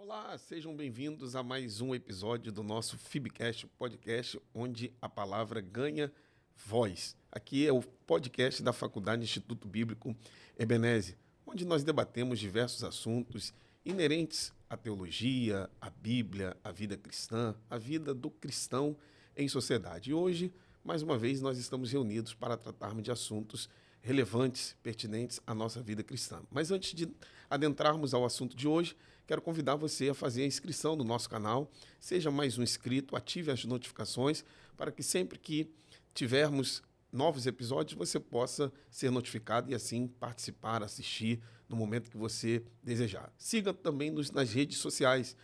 Olá, sejam bem-vindos a mais um episódio do nosso FIBcast, podcast onde a palavra ganha voz. Aqui é o podcast da Faculdade Instituto Bíblico Ebenezer, onde nós debatemos diversos assuntos inerentes à teologia, à Bíblia, à vida cristã, à vida do cristão em sociedade. E hoje, mais uma vez, nós estamos reunidos para tratarmos de assuntos relevantes, pertinentes à nossa vida cristã. Mas antes de adentrarmos ao assunto de hoje, quero convidar você a fazer a inscrição no nosso canal. Seja mais um inscrito, ative as notificações para que sempre que tivermos novos episódios, você possa ser notificado e assim participar, assistir no momento que você desejar. Siga também nas redes sociais,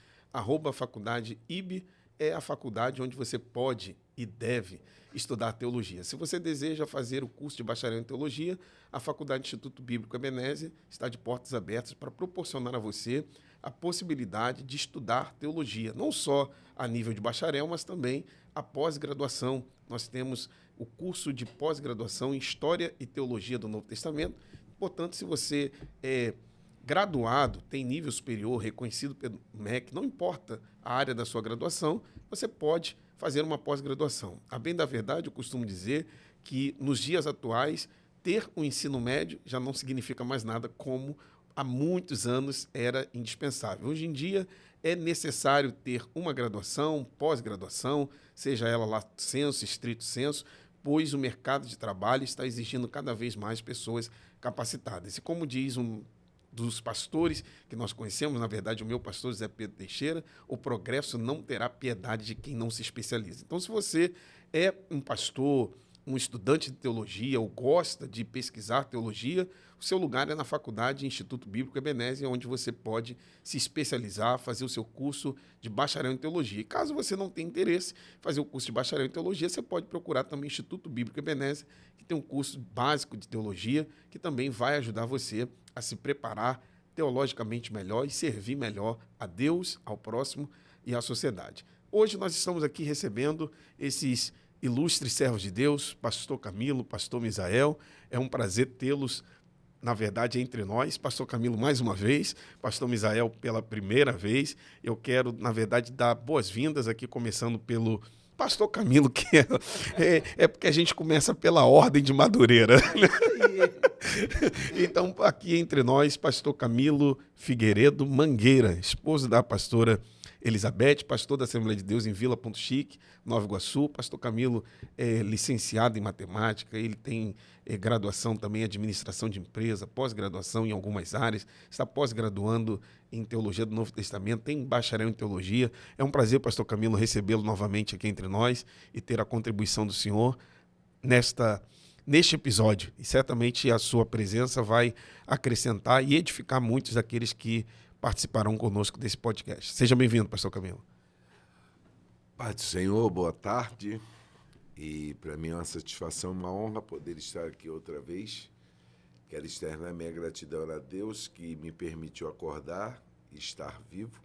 @faculdade-ib, é a faculdade onde você pode e deve estudar teologia. Se você deseja fazer o curso de bacharel em teologia, a Faculdade Instituto Bíblico Ebenezer está de portas abertas para proporcionar a você a possibilidade de estudar teologia, não só a nível de bacharel, mas também a pós-graduação. Nós temos o curso de pós-graduação em História e Teologia do Novo Testamento. Portanto, se você é graduado, tem nível superior, reconhecido pelo MEC, não importa a área da sua graduação, você pode fazer uma pós-graduação. A bem da verdade, eu costumo dizer que nos dias atuais, ter o ensino médio já não significa mais nada como há muitos anos era indispensável. Hoje em dia é necessário ter uma graduação, pós-graduação, seja ela lato sensu, estrito sensu, pois o mercado de trabalho está exigindo cada vez mais pessoas capacitadas. E como diz um dos pastores que nós conhecemos, na verdade o meu pastor José Pedro Teixeira, o progresso não terá piedade de quem não se especializa. Então, se você é um pastor, um estudante de teologia ou gosta de pesquisar teologia, o seu lugar é na Faculdade Instituto Bíblico Ebenezer, onde você pode se especializar, fazer o seu curso de bacharel em teologia. E caso você não tenha interesse em fazer o curso de bacharel em teologia, você pode procurar também o Instituto Bíblico Ebenezer, que tem um curso básico de teologia, que também vai ajudar você a se preparar teologicamente melhor e servir melhor a Deus, ao próximo e à sociedade. Hoje nós estamos aqui recebendo esses ilustres servos de Deus, pastor Camilo, pastor Misael. É um prazer tê-los, na verdade, entre nós. Pastor Camilo, mais uma vez, pastor Misael, pela primeira vez. Eu quero, na verdade, dar boas-vindas aqui, começando pelo pastor Camilo, que é porque a gente começa pela ordem de Madureira. Então, aqui entre nós, pastor Camilo Figueiredo Mangueira, esposo da pastora Elizabeth, pastor da Assembleia de Deus em Vila Ponto Chique, Nova Iguaçu. Pastor Camilo é licenciado em matemática, ele tem graduação também em administração de empresa, pós-graduação em algumas áreas, está pós-graduando em teologia do Novo Testamento, tem bacharel em teologia. É um prazer, pastor Camilo, recebê-lo novamente aqui entre nós e ter a contribuição do senhor neste episódio. E certamente a sua presença vai acrescentar e edificar muitos daqueles que participarão conosco desse podcast. Seja bem-vindo, pastor Camilo. Pai do Senhor, boa tarde. E para mim é uma satisfação, uma honra poder estar aqui outra vez. Quero externar minha gratidão a Deus que me permitiu acordar e estar vivo,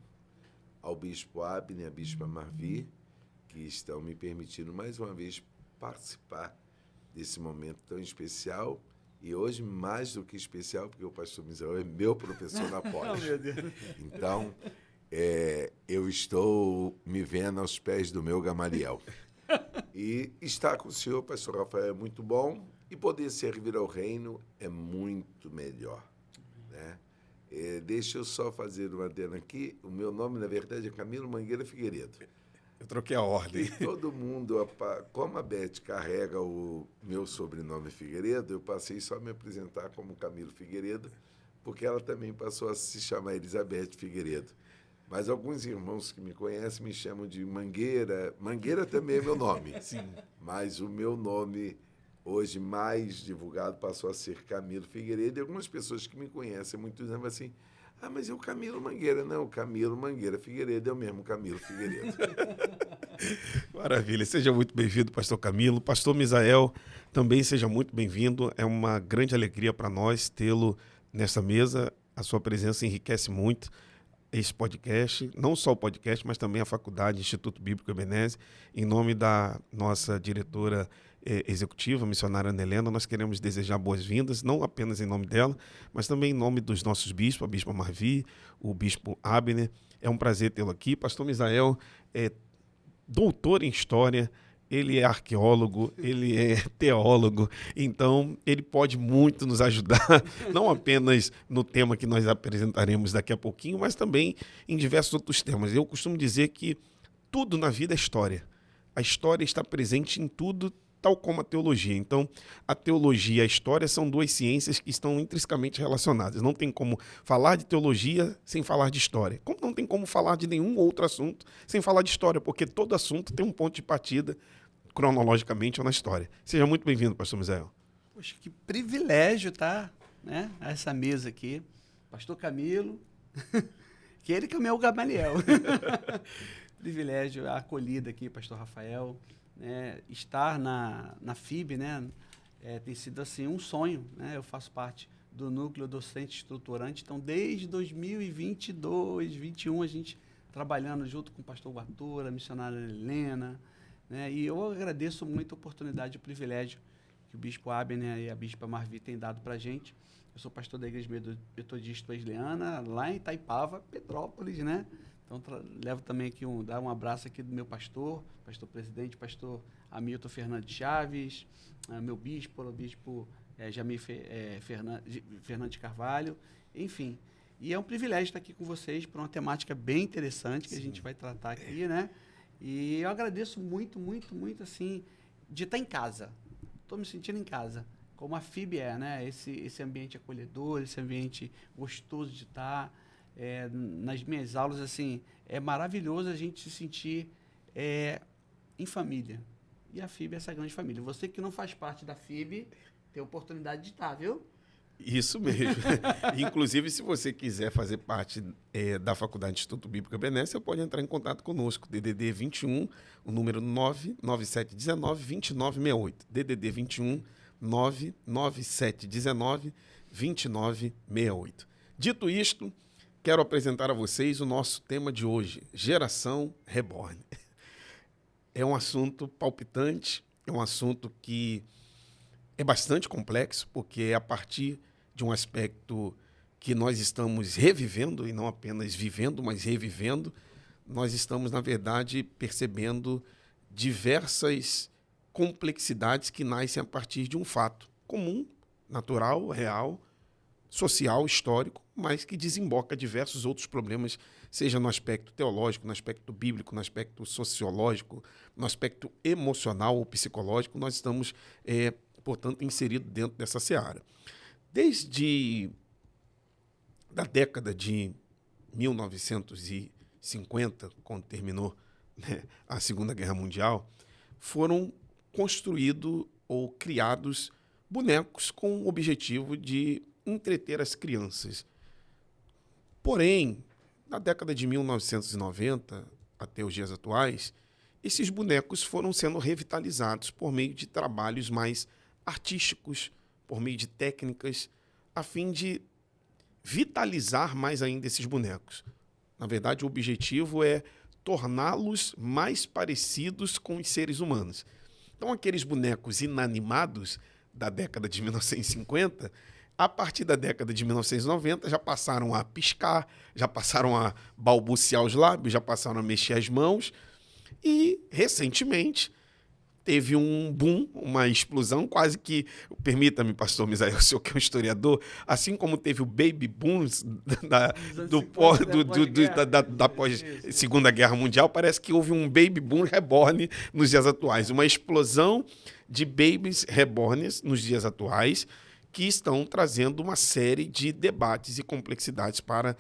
ao bispo Abner e à bispa Marvi, que estão me permitindo mais uma vez participar desse momento tão especial. E hoje, mais do que especial, porque o pastor Misael é meu professor na pós. Oh, meu Deus. Então, eu estou me vendo aos pés do meu Gamaliel. E estar com o senhor, pastor Rafael, é muito bom. E poder servir ao reino é muito melhor, né? Deixa eu só fazer uma adenda aqui. O meu nome, na verdade, é Camilo Mangueira Figueiredo. Eu troquei a ordem. E todo mundo, como a Beth carrega o meu sobrenome Figueiredo, eu passei só a me apresentar como Camilo Figueiredo, porque ela também passou a se chamar Elizabeth Figueiredo. Mas alguns irmãos que me conhecem me chamam de Mangueira. Mangueira também é meu nome. Sim. Mas o meu nome, hoje mais divulgado, passou a ser Camilo Figueiredo. E algumas pessoas que me conhecem há muitos anos assim, mas é o Camilo Mangueira. Não, o Camilo Mangueira Figueiredo é o mesmo Camilo Figueiredo. Maravilha. Seja muito bem-vindo, pastor Camilo. Pastor Misael, também seja muito bem-vindo. É uma grande alegria para nós tê-lo nessa mesa. A sua presença enriquece muito esse podcast, não só o podcast, mas também a Faculdade Instituto Bíblico Ebenezer. Em nome da nossa diretora executiva, a missionária Ana Helena, nós queremos desejar boas-vindas, não apenas em nome dela, mas também em nome dos nossos bispos, a Bispa Marvi, o Bispo Abner. É um prazer tê-lo aqui. Pastor Misael é doutor em História, ele é arqueólogo, ele é teólogo, então ele pode muito nos ajudar, não apenas no tema que nós apresentaremos daqui a pouquinho, mas também em diversos outros temas. Eu costumo dizer que tudo na vida é história. A história está presente em tudo, tal como a teologia. Então, a teologia e a história são duas ciências que estão intrinsecamente relacionadas. Não tem como falar de teologia sem falar de história. Como não tem como falar de nenhum outro assunto sem falar de história, porque todo assunto tem um ponto de partida cronologicamente ou na história. Seja muito bem-vindo, pastor Misael. Poxa, que privilégio estar, né, a essa mesa aqui. Pastor Camilo, que ele que é o meu Gamaliel. Privilégio, a acolhida aqui, pastor Rafael, né, estar na FIB, né, tem sido assim um sonho, né? Eu faço parte do núcleo docente estruturante, então desde 2022, 2021 a gente trabalhando junto com o pastor Arthur, a missionária Helena, né? E eu agradeço muito a oportunidade e o privilégio que o Bispo Abner e a Bispa Marvi têm dado para a gente. Eu sou pastor da Igreja Metodista Wesleyana, lá em Itaipava, Petrópolis, né? Então, levo também aqui dar um abraço aqui do meu pastor presidente, pastor Hamilton Fernandes Chaves, meu bispo, o bispo Jamir Fernandes Carvalho, enfim. E é um privilégio estar aqui com vocês para uma temática bem interessante que a gente vai tratar aqui, né? E eu agradeço muito, muito, muito, assim, de estar em casa. Estou me sentindo em casa, como a FIB é, né? Esse ambiente acolhedor, esse ambiente gostoso de estar. Nas minhas aulas, assim, é maravilhoso a gente se sentir em família. E a FIB é essa grande família. Você que não faz parte da FIB, tem a oportunidade de estar, viu? Isso mesmo. Inclusive, se você quiser fazer parte da Faculdade de Instituto Bíblico Ebenezer, você pode entrar em contato conosco. DDD 21, o número 99719-2968. DDD 21, 99719-2968. Dito isto, quero apresentar a vocês o nosso tema de hoje, Geração Reborn. É um assunto palpitante, é um assunto que é bastante complexo, porque é a partir de um aspecto que nós estamos revivendo, e não apenas vivendo, mas revivendo, nós estamos, na verdade, percebendo diversas complexidades que nascem a partir de um fato comum, natural, real, social, histórico, mas que desemboca diversos outros problemas, seja no aspecto teológico, no aspecto bíblico, no aspecto sociológico, no aspecto emocional ou psicológico. Nós estamos, portanto, inseridos dentro dessa seara. Desde da década de 1950, quando terminou, né, a Segunda Guerra Mundial, foram construídos ou criados bonecos com o objetivo de entreter as crianças. Porém, na década de 1990 até os dias atuais, esses bonecos foram sendo revitalizados por meio de trabalhos mais artísticos, por meio de técnicas, a fim de vitalizar mais ainda esses bonecos. Na verdade, o objetivo é torná-los mais parecidos com os seres humanos. Então, aqueles bonecos inanimados da década de 1950, a partir da década de 1990, já passaram a piscar, já passaram a balbuciar os lábios, já passaram a mexer as mãos e, recentemente, teve um boom, uma explosão, quase que, permita-me, pastor Misael, o senhor que é um historiador, assim como teve o baby boom da pós-Segunda Guerra Mundial, parece que houve um baby boom reborn nos dias atuais, uma explosão de babies reborns nos dias atuais, que estão trazendo uma série de debates e complexidades para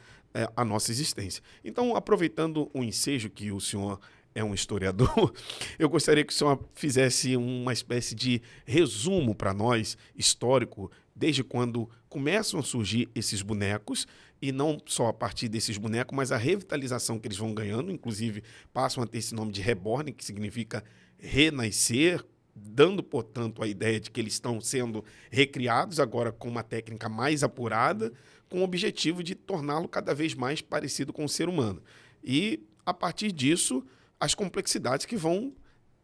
a nossa existência. Então, aproveitando o ensejo que o senhor é um historiador, eu gostaria que o senhor fizesse uma espécie de resumo para nós, histórico, desde quando começam a surgir esses bonecos, e não só a partir desses bonecos, mas a revitalização que eles vão ganhando, inclusive passam a ter esse nome de reborn, que significa renascer, dando, portanto, a ideia de que eles estão sendo recriados agora com uma técnica mais apurada, com o objetivo de torná-lo cada vez mais parecido com o ser humano. E, a partir disso, as complexidades que vão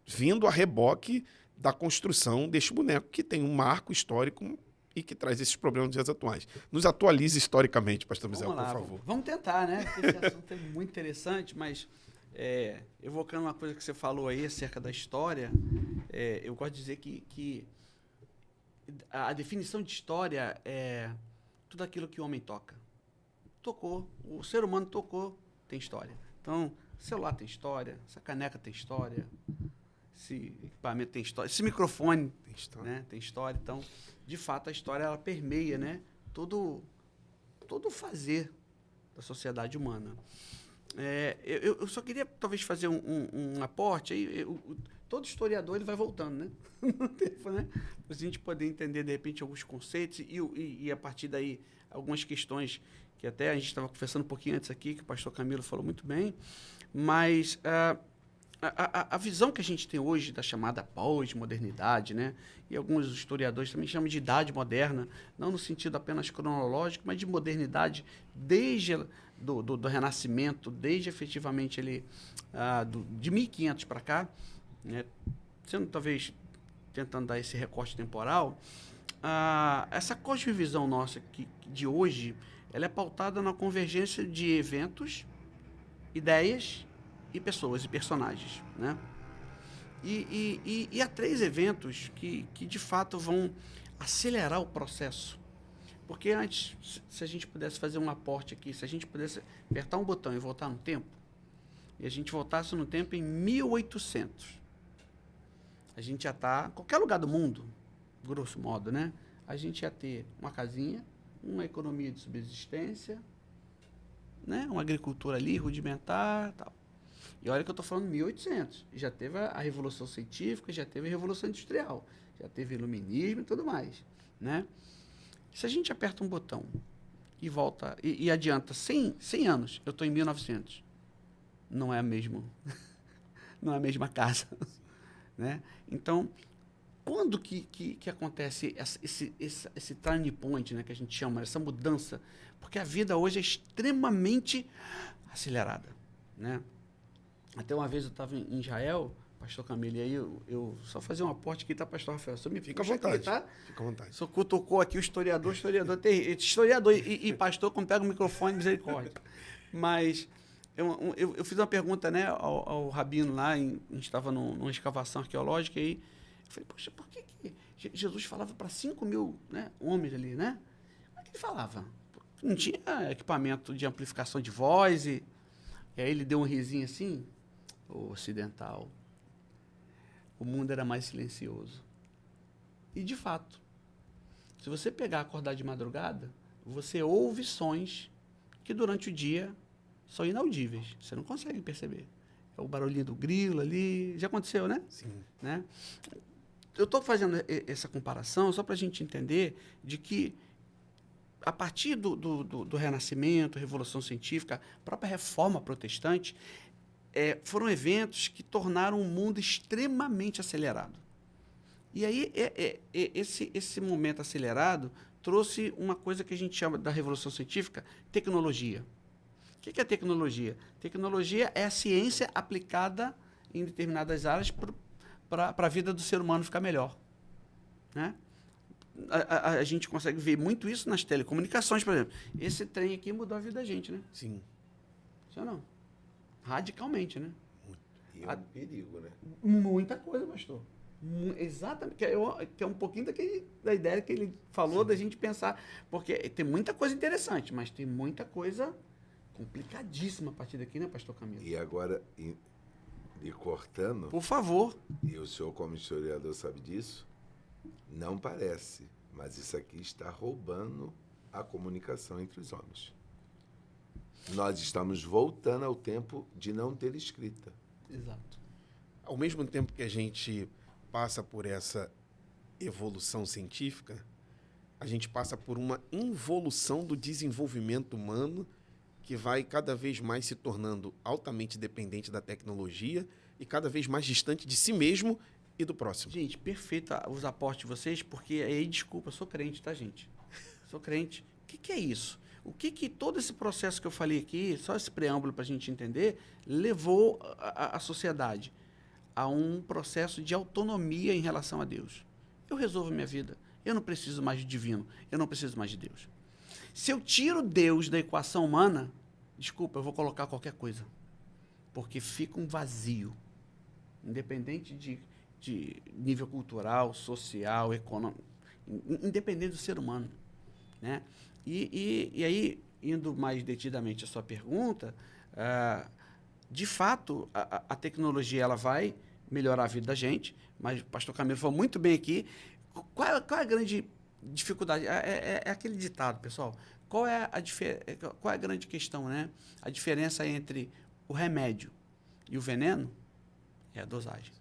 vindo a reboque da construção deste boneco, que tem um marco histórico e que traz esses problemas nos dias atuais. Nos atualize historicamente, pastor Misael, por favor. Vamos tentar, né? Porque esse assunto é muito interessante, mas evocando uma coisa que você falou aí acerca da história, eu gosto de dizer que a definição de história é tudo aquilo que o homem toca. Tocou, o ser humano tocou, tem história. Então, o celular tem história, essa caneca tem história, esse equipamento tem história, esse microfone Tem história. né, tem história. Então, de fato, a história ela permeia, né, todo o fazer da sociedade humana. Eu só queria, talvez, fazer um aporte. Aí, todo historiador ele vai voltando, né? No tempo, né? Para a gente poder entender, de repente, alguns conceitos e a partir daí, algumas questões que até a gente estava conversando um pouquinho antes aqui, que o pastor Camilo falou muito bem, mas a visão que a gente tem hoje da chamada pós-modernidade, né? E alguns historiadores também chamam de idade moderna, não no sentido apenas cronológico, mas de modernidade desde do Renascimento, desde efetivamente de 1500 para cá, né? Sendo talvez tentando dar esse recorte temporal, essa cosmovisão nossa de hoje, ela é pautada na convergência de eventos, ideias e pessoas e personagens, né? E há 3 eventos que de fato vão acelerar o processo. Porque antes, se a gente pudesse fazer um aporte aqui, se a gente pudesse apertar um botão e voltar no tempo, e a gente voltasse no tempo em 1800, a gente já está, em qualquer lugar do mundo, grosso modo, né? A gente ia ter uma casinha, uma economia de subsistência, né? Uma agricultura ali, rudimentar, tal. E olha que eu estou falando 1800. Já teve a Revolução Científica, já teve a Revolução Industrial, já teve iluminismo e tudo mais, né? Se a gente aperta um botão e volta e adianta 100 anos, eu estou em 1900. Não é não é a mesma casa, né? Então, quando que acontece esse turning point, né, que a gente chama, essa mudança? Porque a vida hoje é extremamente acelerada, né? Até uma vez eu estava em Israel, pastor Camilo, e aí eu só fazia um aporte aqui, tá, pastor Rafael? Só me Fica à vontade, aqui, tá? Fica à vontade. Só cutucou aqui o historiador e pastor, quando pega o microfone, misericórdia. Mas eu fiz uma pergunta, né, ao rabino lá, a gente estava numa escavação arqueológica, e aí eu falei, poxa, por que Jesus falava para 5.000, né, homens ali, né? Como é que ele falava? Não tinha equipamento de amplificação de voz, e aí ele deu um risinho assim, o ocidental, o mundo era mais silencioso. E, de fato, se você pegar, acordar de madrugada, você ouve sons que durante o dia são inaudíveis. Você não consegue perceber. É o barulhinho do grilo ali. Já aconteceu, né? Sim. Né? Eu estou fazendo essa comparação só para a gente entender de que, a partir do Renascimento, Revolução Científica, a própria Reforma Protestante, foram eventos que tornaram o mundo extremamente acelerado. E aí, esse momento acelerado trouxe uma coisa que a gente chama da Revolução Científica, tecnologia. O que é tecnologia? Tecnologia é a ciência aplicada em determinadas áreas para a vida do ser humano ficar melhor, né? A gente consegue ver muito isso nas telecomunicações, por exemplo. Esse trem aqui mudou a vida da gente, né? Sim. Sim ou não? Radicalmente, né? E é um perigo, né? Muita coisa, pastor. Exatamente. Que é um pouquinho da ideia que ele falou, da gente pensar. Porque tem muita coisa interessante, mas tem muita coisa complicadíssima a partir daqui, né, pastor Camilo? E agora, e cortando, Por favor. e o senhor como historiador sabe disso, não parece, mas isso aqui está roubando a comunicação entre os homens. Nós estamos voltando ao tempo de não ter escrita. Exato. Ao mesmo tempo que a gente passa por essa evolução científica, a gente passa por uma involução do desenvolvimento humano que vai cada vez mais se tornando altamente dependente da tecnologia e cada vez mais distante de si mesmo e do próximo. Gente, perfeito os aportes de vocês, porque aí, desculpa, sou crente, tá, gente? Sou crente. O que é isso? O que todo esse processo que eu falei aqui, só esse preâmbulo para a gente entender, levou a sociedade? a um processo de autonomia em relação a Deus. Eu resolvo a minha vida. Eu não preciso mais de divino. Eu não preciso mais de Deus. Se eu tiro Deus da equação humana, desculpa, eu vou colocar qualquer coisa. Porque fica um vazio. Independente de nível cultural, social, econômico. Independente do ser humano. Né? E aí, indo mais detidamente à sua pergunta, de fato, a tecnologia ela vai melhorar a vida da gente, mas o pastor Camilo falou muito bem aqui. Qual é a grande dificuldade? É aquele ditado, pessoal. Qual é a grande questão, né? A diferença entre o remédio e o veneno é a dosagem.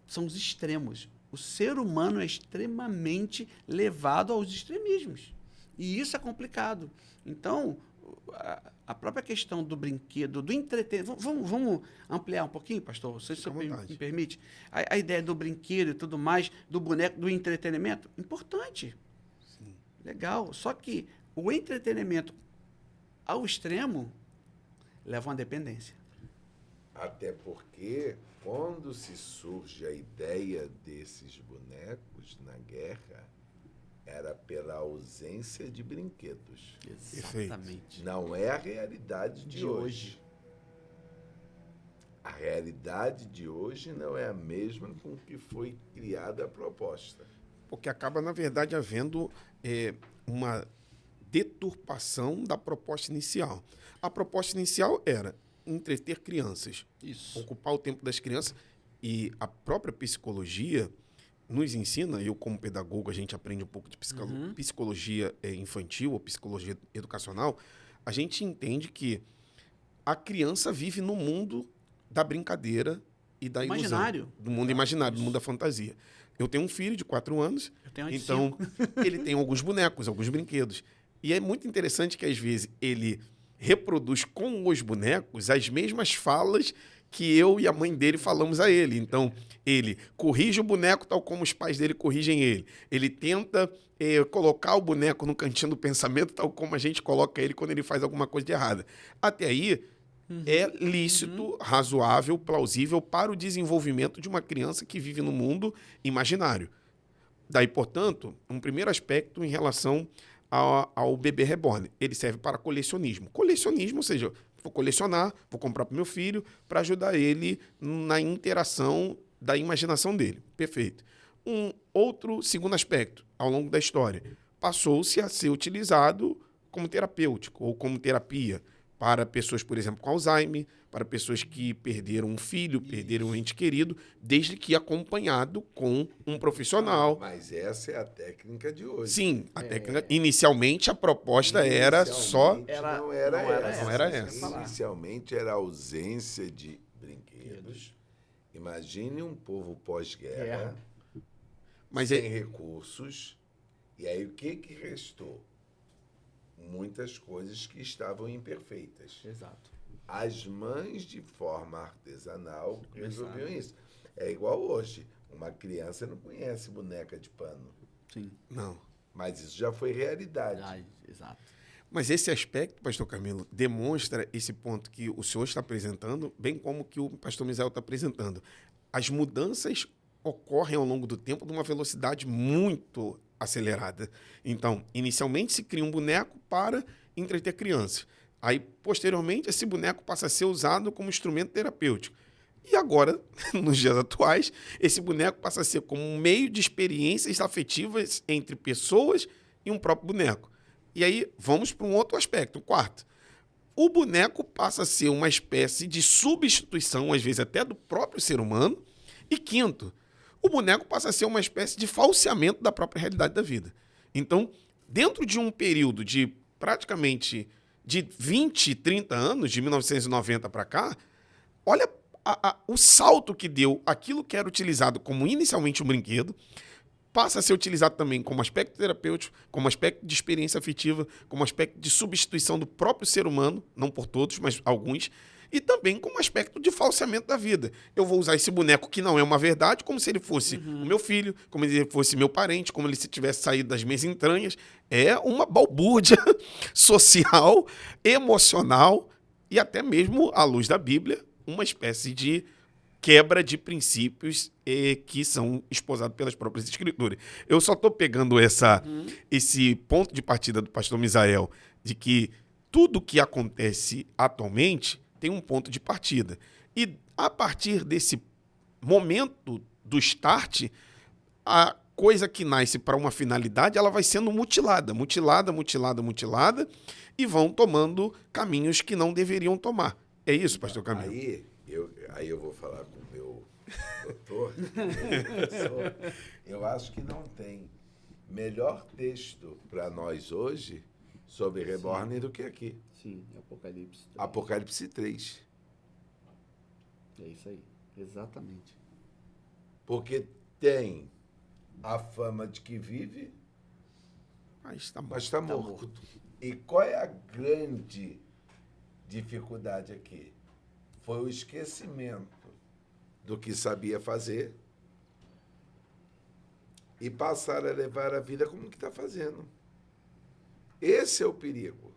São os extremos. O ser humano é extremamente levado aos extremismos. E isso é complicado. Então, a própria questão do brinquedo, do entretenimento... Vamos ampliar um pouquinho, pastor? Se você me permite. A ideia do brinquedo e tudo mais, do boneco, do entretenimento, importante. Sim. Legal. Só que o entretenimento ao extremo leva a uma dependência. Até porque, quando se surge a ideia desses bonecos na guerra, era pela ausência de brinquedos. Exatamente. Não é a realidade de hoje. A realidade de hoje não é a mesma com que foi criada a proposta. Porque acaba, na verdade, havendo uma deturpação da proposta inicial. A proposta inicial era entreter crianças, ocupar o tempo das crianças, e a própria psicologia nos ensina, eu como pedagogo, a gente aprende um pouco de psicologia infantil ou psicologia educacional, a gente entende que a criança vive no mundo da brincadeira e da ilusão. Imaginário. Do mundo imaginário, do mundo da fantasia. Eu tenho um filho de 4 anos, então ele tem alguns bonecos, alguns brinquedos. E é muito interessante que, às vezes, ele reproduz com os bonecos as mesmas falas que eu e a mãe dele falamos a ele. Então, ele corrige o boneco tal como os pais dele corrigem ele. Ele tenta colocar o boneco no cantinho do pensamento tal como a gente coloca ele quando ele faz alguma coisa de errada. Até aí, é lícito, razoável, plausível para o desenvolvimento de uma criança que vive no mundo imaginário. Daí, portanto, um primeiro aspecto em relação ao bebê reborn. Ele serve para colecionismo. Colecionismo, ou seja, vou colecionar, vou comprar para o meu filho para ajudar ele na interação da imaginação dele. Perfeito. Um outro segundo aspecto, ao longo da história, passou-se a ser utilizado como terapêutico ou como terapia para pessoas, por exemplo, com Alzheimer, para pessoas que perderam um filho, perderam um ente querido, desde que acompanhado com um profissional. Mas essa é a técnica de hoje. Sim, a técnica. Inicialmente, a proposta era só... Não era essa. Inicialmente era a ausência de brinquedos. Imagine um povo pós-guerra, sem recursos. E aí, o que restou? Muitas coisas que estavam imperfeitas. Exato. As mães, de forma artesanal, resolviam isso. É igual hoje. Uma criança não conhece boneca de pano. Sim. Não. Mas isso já foi realidade. Exato. Mas esse aspecto, pastor Camilo, demonstra esse ponto que o senhor está apresentando, bem como que o pastor Misael está apresentando. As mudanças ocorrem ao longo do tempo de uma velocidade muito acelerada. Então, inicialmente se cria um boneco para entreter crianças. Aí, posteriormente, esse boneco passa a ser usado como instrumento terapêutico. E agora, nos dias atuais, esse boneco passa a ser como um meio de experiências afetivas entre pessoas e um próprio boneco. E aí, vamos para um outro aspecto, o quarto. O boneco passa a ser uma espécie de substituição, às vezes até do próprio ser humano. E quinto, o boneco passa a ser uma espécie de falseamento da própria realidade da vida. Então, dentro de um período de praticamente de 20, 30 anos, de 1990 para cá, olha o salto que deu aquilo que era utilizado como inicialmente um brinquedo, passa a ser utilizado também como aspecto terapêutico, como aspecto de experiência afetiva, como aspecto de substituição do próprio ser humano, não por todos, mas alguns, e também como aspecto de falseamento da vida. Eu vou usar esse boneco que não é uma verdade, como se ele fosse o meu filho, como se ele fosse meu parente, como se ele tivesse saído das minhas entranhas. É uma balbúrdia social, emocional e até mesmo, à luz da Bíblia, uma espécie de quebra de princípios que são esposados pelas próprias escrituras. Eu só estou pegando esse ponto de partida do pastor Misael, de que tudo que acontece atualmente tem um ponto de partida. E a partir desse momento do start, a coisa que nasce para uma finalidade, ela vai sendo mutilada, e vão tomando caminhos que não deveriam tomar. É isso, pastor Camilo? Aí eu vou falar com o meu doutor. Eu acho que não tem melhor texto para nós hoje sobre Reborn do que aqui. Sim, Apocalipse 3. Apocalipse 3. É isso aí, exatamente. Porque tem a fama de que vive, Mas está mas está morto. E qual é a grande dificuldade aqui? Foi o esquecimento do que sabia fazer e passar a levar a vida como que está fazendo. Esse é o perigo.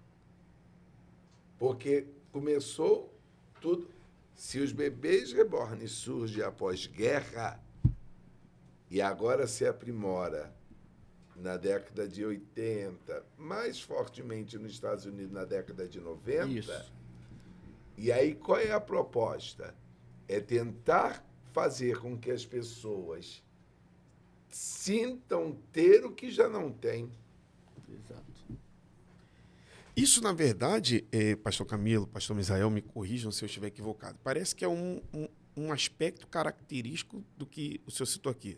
Porque começou tudo. Se os bebês reborn surgem após guerra e agora se aprimora na década de 80, mais fortemente nos Estados Unidos na década de 90, Isso. E aí qual é a proposta? É tentar fazer com que as pessoas sintam ter o que já não têm. Exato. Isso, na verdade, pastor Camilo, pastor Misael, me corrijam se eu estiver equivocado. Parece que é um aspecto característico do que o senhor citou aqui,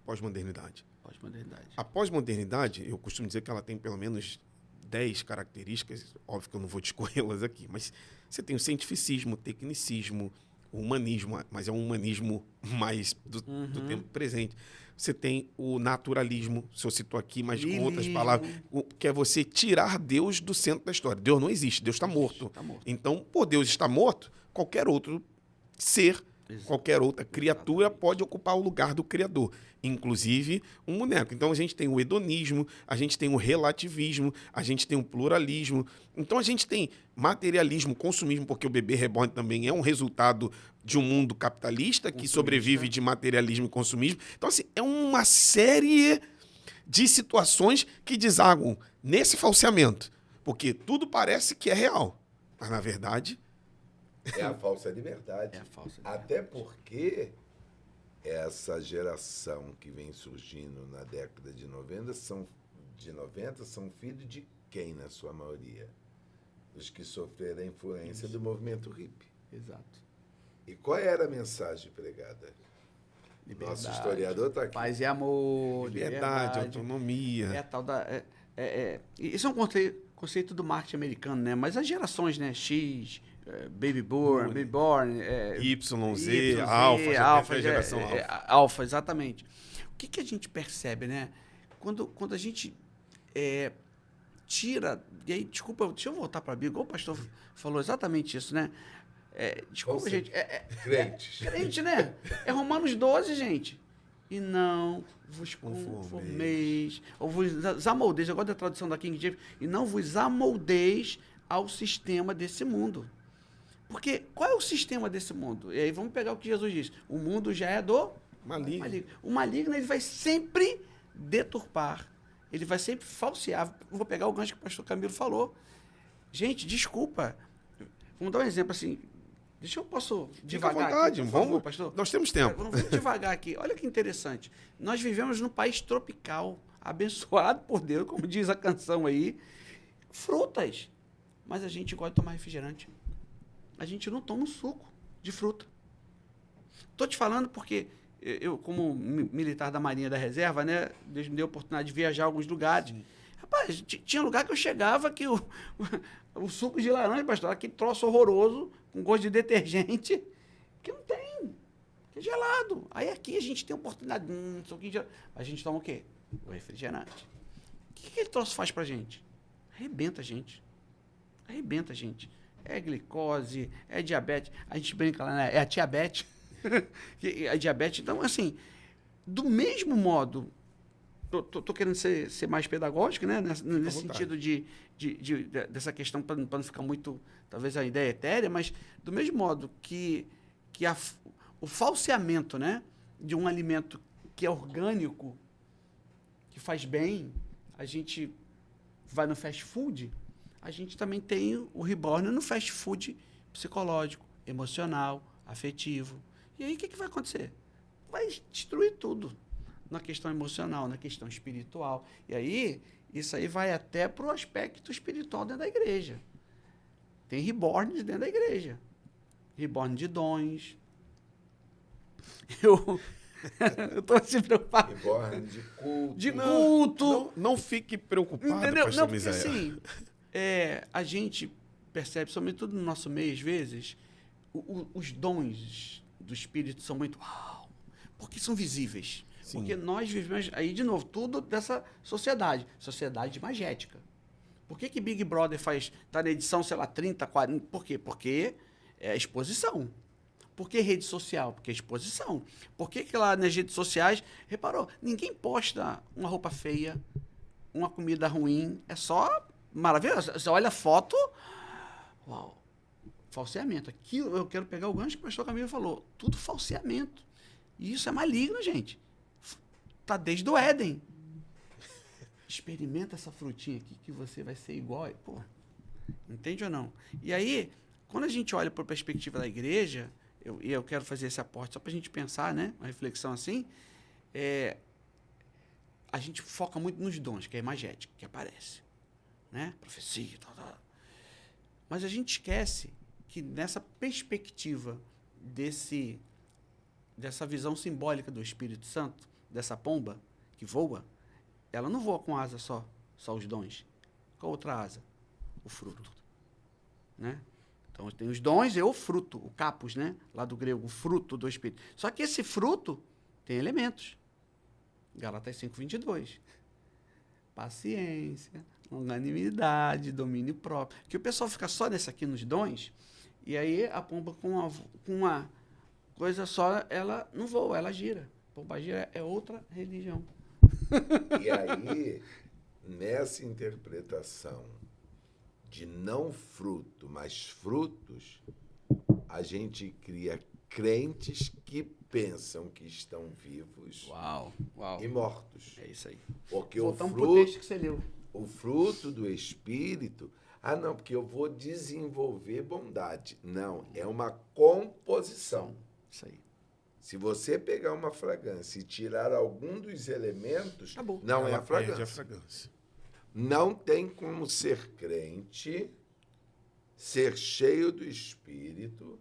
pós-modernidade. Pós-modernidade. A pós-modernidade, eu costumo dizer que ela tem pelo menos 10 características, óbvio que eu não vou discorrê-las aqui, mas você tem o cientificismo, o tecnicismo, o humanismo, mas é um humanismo mais do tempo presente. Você tem o naturalismo, o senhor citou aqui, mas com outras palavras, que é você tirar Deus do centro da história. Deus não existe, Deus está morto. Então, por Deus estar morto, qualquer outro ser, qualquer outra criatura pode ocupar o lugar do Criador, inclusive um boneco. Então, a gente tem o hedonismo, a gente tem o relativismo, a gente tem o pluralismo. Então, a gente tem materialismo, consumismo, porque o bebê reborn também é um resultado de um mundo capitalista que sobrevive de materialismo e consumismo. Então, assim, é uma série de situações que desaguam nesse falseamento, porque tudo parece que é real, mas, na verdade... É a falsa liberdade. É a falsa liberdade. Até porque essa geração que vem surgindo na década de 90 são filhos de quem, na sua maioria? Os que sofreram a influência do movimento hippie. Exato. E qual era a mensagem pregada? Liberdade, nosso historiador está aqui. Paz e amor, Liberdade, autonomia. É a tal da... Isso é um conceito do marketing americano, né? Mas as gerações, né? X, Baby Born, YZ, Alpha, a geração Alpha. Alpha, exatamente. O que a gente percebe, né? Quando a gente tira... E aí, desculpa, deixa eu voltar para a Bíblia. O pastor falou exatamente isso, né? Desculpa, gente. Crentes. Crente, né? É Romanos 12, gente. E não vos conformeis, ou vos amoldeis, eu gosto da tradução da King James, e não vos amoldeis ao sistema desse mundo. Porque qual é o sistema desse mundo? E aí vamos pegar o que Jesus diz. O mundo já é do maligno. O maligno, ele vai sempre deturpar, ele vai sempre falsear. Vou pegar o gancho que o pastor Camilo falou. Gente, desculpa. Vamos dar um exemplo assim. Posso devagar? Fica à vontade, aqui, por vamos, favor, pastor? nós temos tempo. Vamos devagar aqui. Olha que interessante. Nós vivemos num país tropical, abençoado por Deus, como diz a canção aí. Frutas. Mas a gente gosta de tomar refrigerante. A gente não toma um suco de fruta. Estou te falando porque eu, como militar da Marinha da Reserva, né, Deus me deu a oportunidade de viajar a alguns lugares. Rapaz, tinha lugar que eu chegava que o suco de laranja, pastor, aquele troço horroroso, com gosto de detergente, que não tem, que é gelado. Aí aqui a gente tem a oportunidade, suquinho de gelado. A gente toma o quê? O refrigerante. O que aquele troço faz pra gente? Arrebenta a gente. Arrebenta a gente. É glicose, é diabetes. A gente brinca lá, né? É a diabetes. É diabetes. Então, assim, do mesmo modo... Tô querendo ser mais pedagógico, né? Nesse sentido dessa questão, para não ficar muito, talvez, a ideia etérea, mas do mesmo modo que o falseamento, né, de um alimento que é orgânico, que faz bem, a gente vai no fast food, a gente também tem o reborn no fast food psicológico, emocional, afetivo. E aí o que vai acontecer? Vai destruir tudo na questão emocional, na questão espiritual. E aí, isso aí vai até para o aspecto espiritual dentro da igreja. Tem reborns dentro da igreja. Reborn de dons. Eu estou se preocupado. Reborn de culto. De culto. Não fique preocupado, Entendeu? pastor Não, porque Misael. assim, a gente percebe, sobretudo no nosso meio, às vezes, os dons do Espírito são muito... Uau! Porque são visíveis. Sim. Porque nós vivemos... Aí, de novo, tudo dessa sociedade. Sociedade magética. Por que Big Brother tá na edição, sei lá, 30, 40? Por quê? Porque é exposição. Por que rede social? Porque é exposição. Por que lá nas redes sociais... Reparou? Ninguém posta uma roupa feia, uma comida ruim. É só maravilhoso. Você olha a foto... Uau! Falseamento. Aquilo, eu quero pegar o gancho que o pastor Camilo falou. Tudo falseamento. E isso é maligno, gente. Tá desde o Éden. Experimenta essa frutinha aqui que você vai ser igual. Pô, entende ou não? E aí, quando a gente olha para a perspectiva da igreja, eu quero fazer esse aporte só para a gente pensar, né? Uma reflexão assim. A gente foca muito nos dons, que é a imagética, que aparece. Né? Profecia, tal. Mas a gente esquece que nessa perspectiva dessa visão simbólica do Espírito Santo, dessa pomba que voa, ela não voa com asa só os dons. Qual outra asa? O fruto. Né? Então, tem os dons e o fruto, o capos, né? Lá do grego, o fruto do Espírito. Só que esse fruto tem elementos. Gálatas 5:22. Paciência, longanimidade, domínio próprio. Que o pessoal fica só nesse aqui nos dons, e aí a pomba com uma coisa só, ela não voa, ela gira. Pomba gira é outra religião. E aí, nessa interpretação de não fruto, mas frutos, a gente cria crentes que pensam que estão vivos Uau. e mortos. É isso aí. Porque Voltamos pro texto que você leu. o fruto do Espírito... não, porque eu vou desenvolver bondade. Não, é uma composição. Isso aí. Se você pegar uma fragrância e tirar algum dos elementos, Acabou. não é Ela a fragrância. perde a fragrância. Não tem como ser crente, ser cheio do Espírito,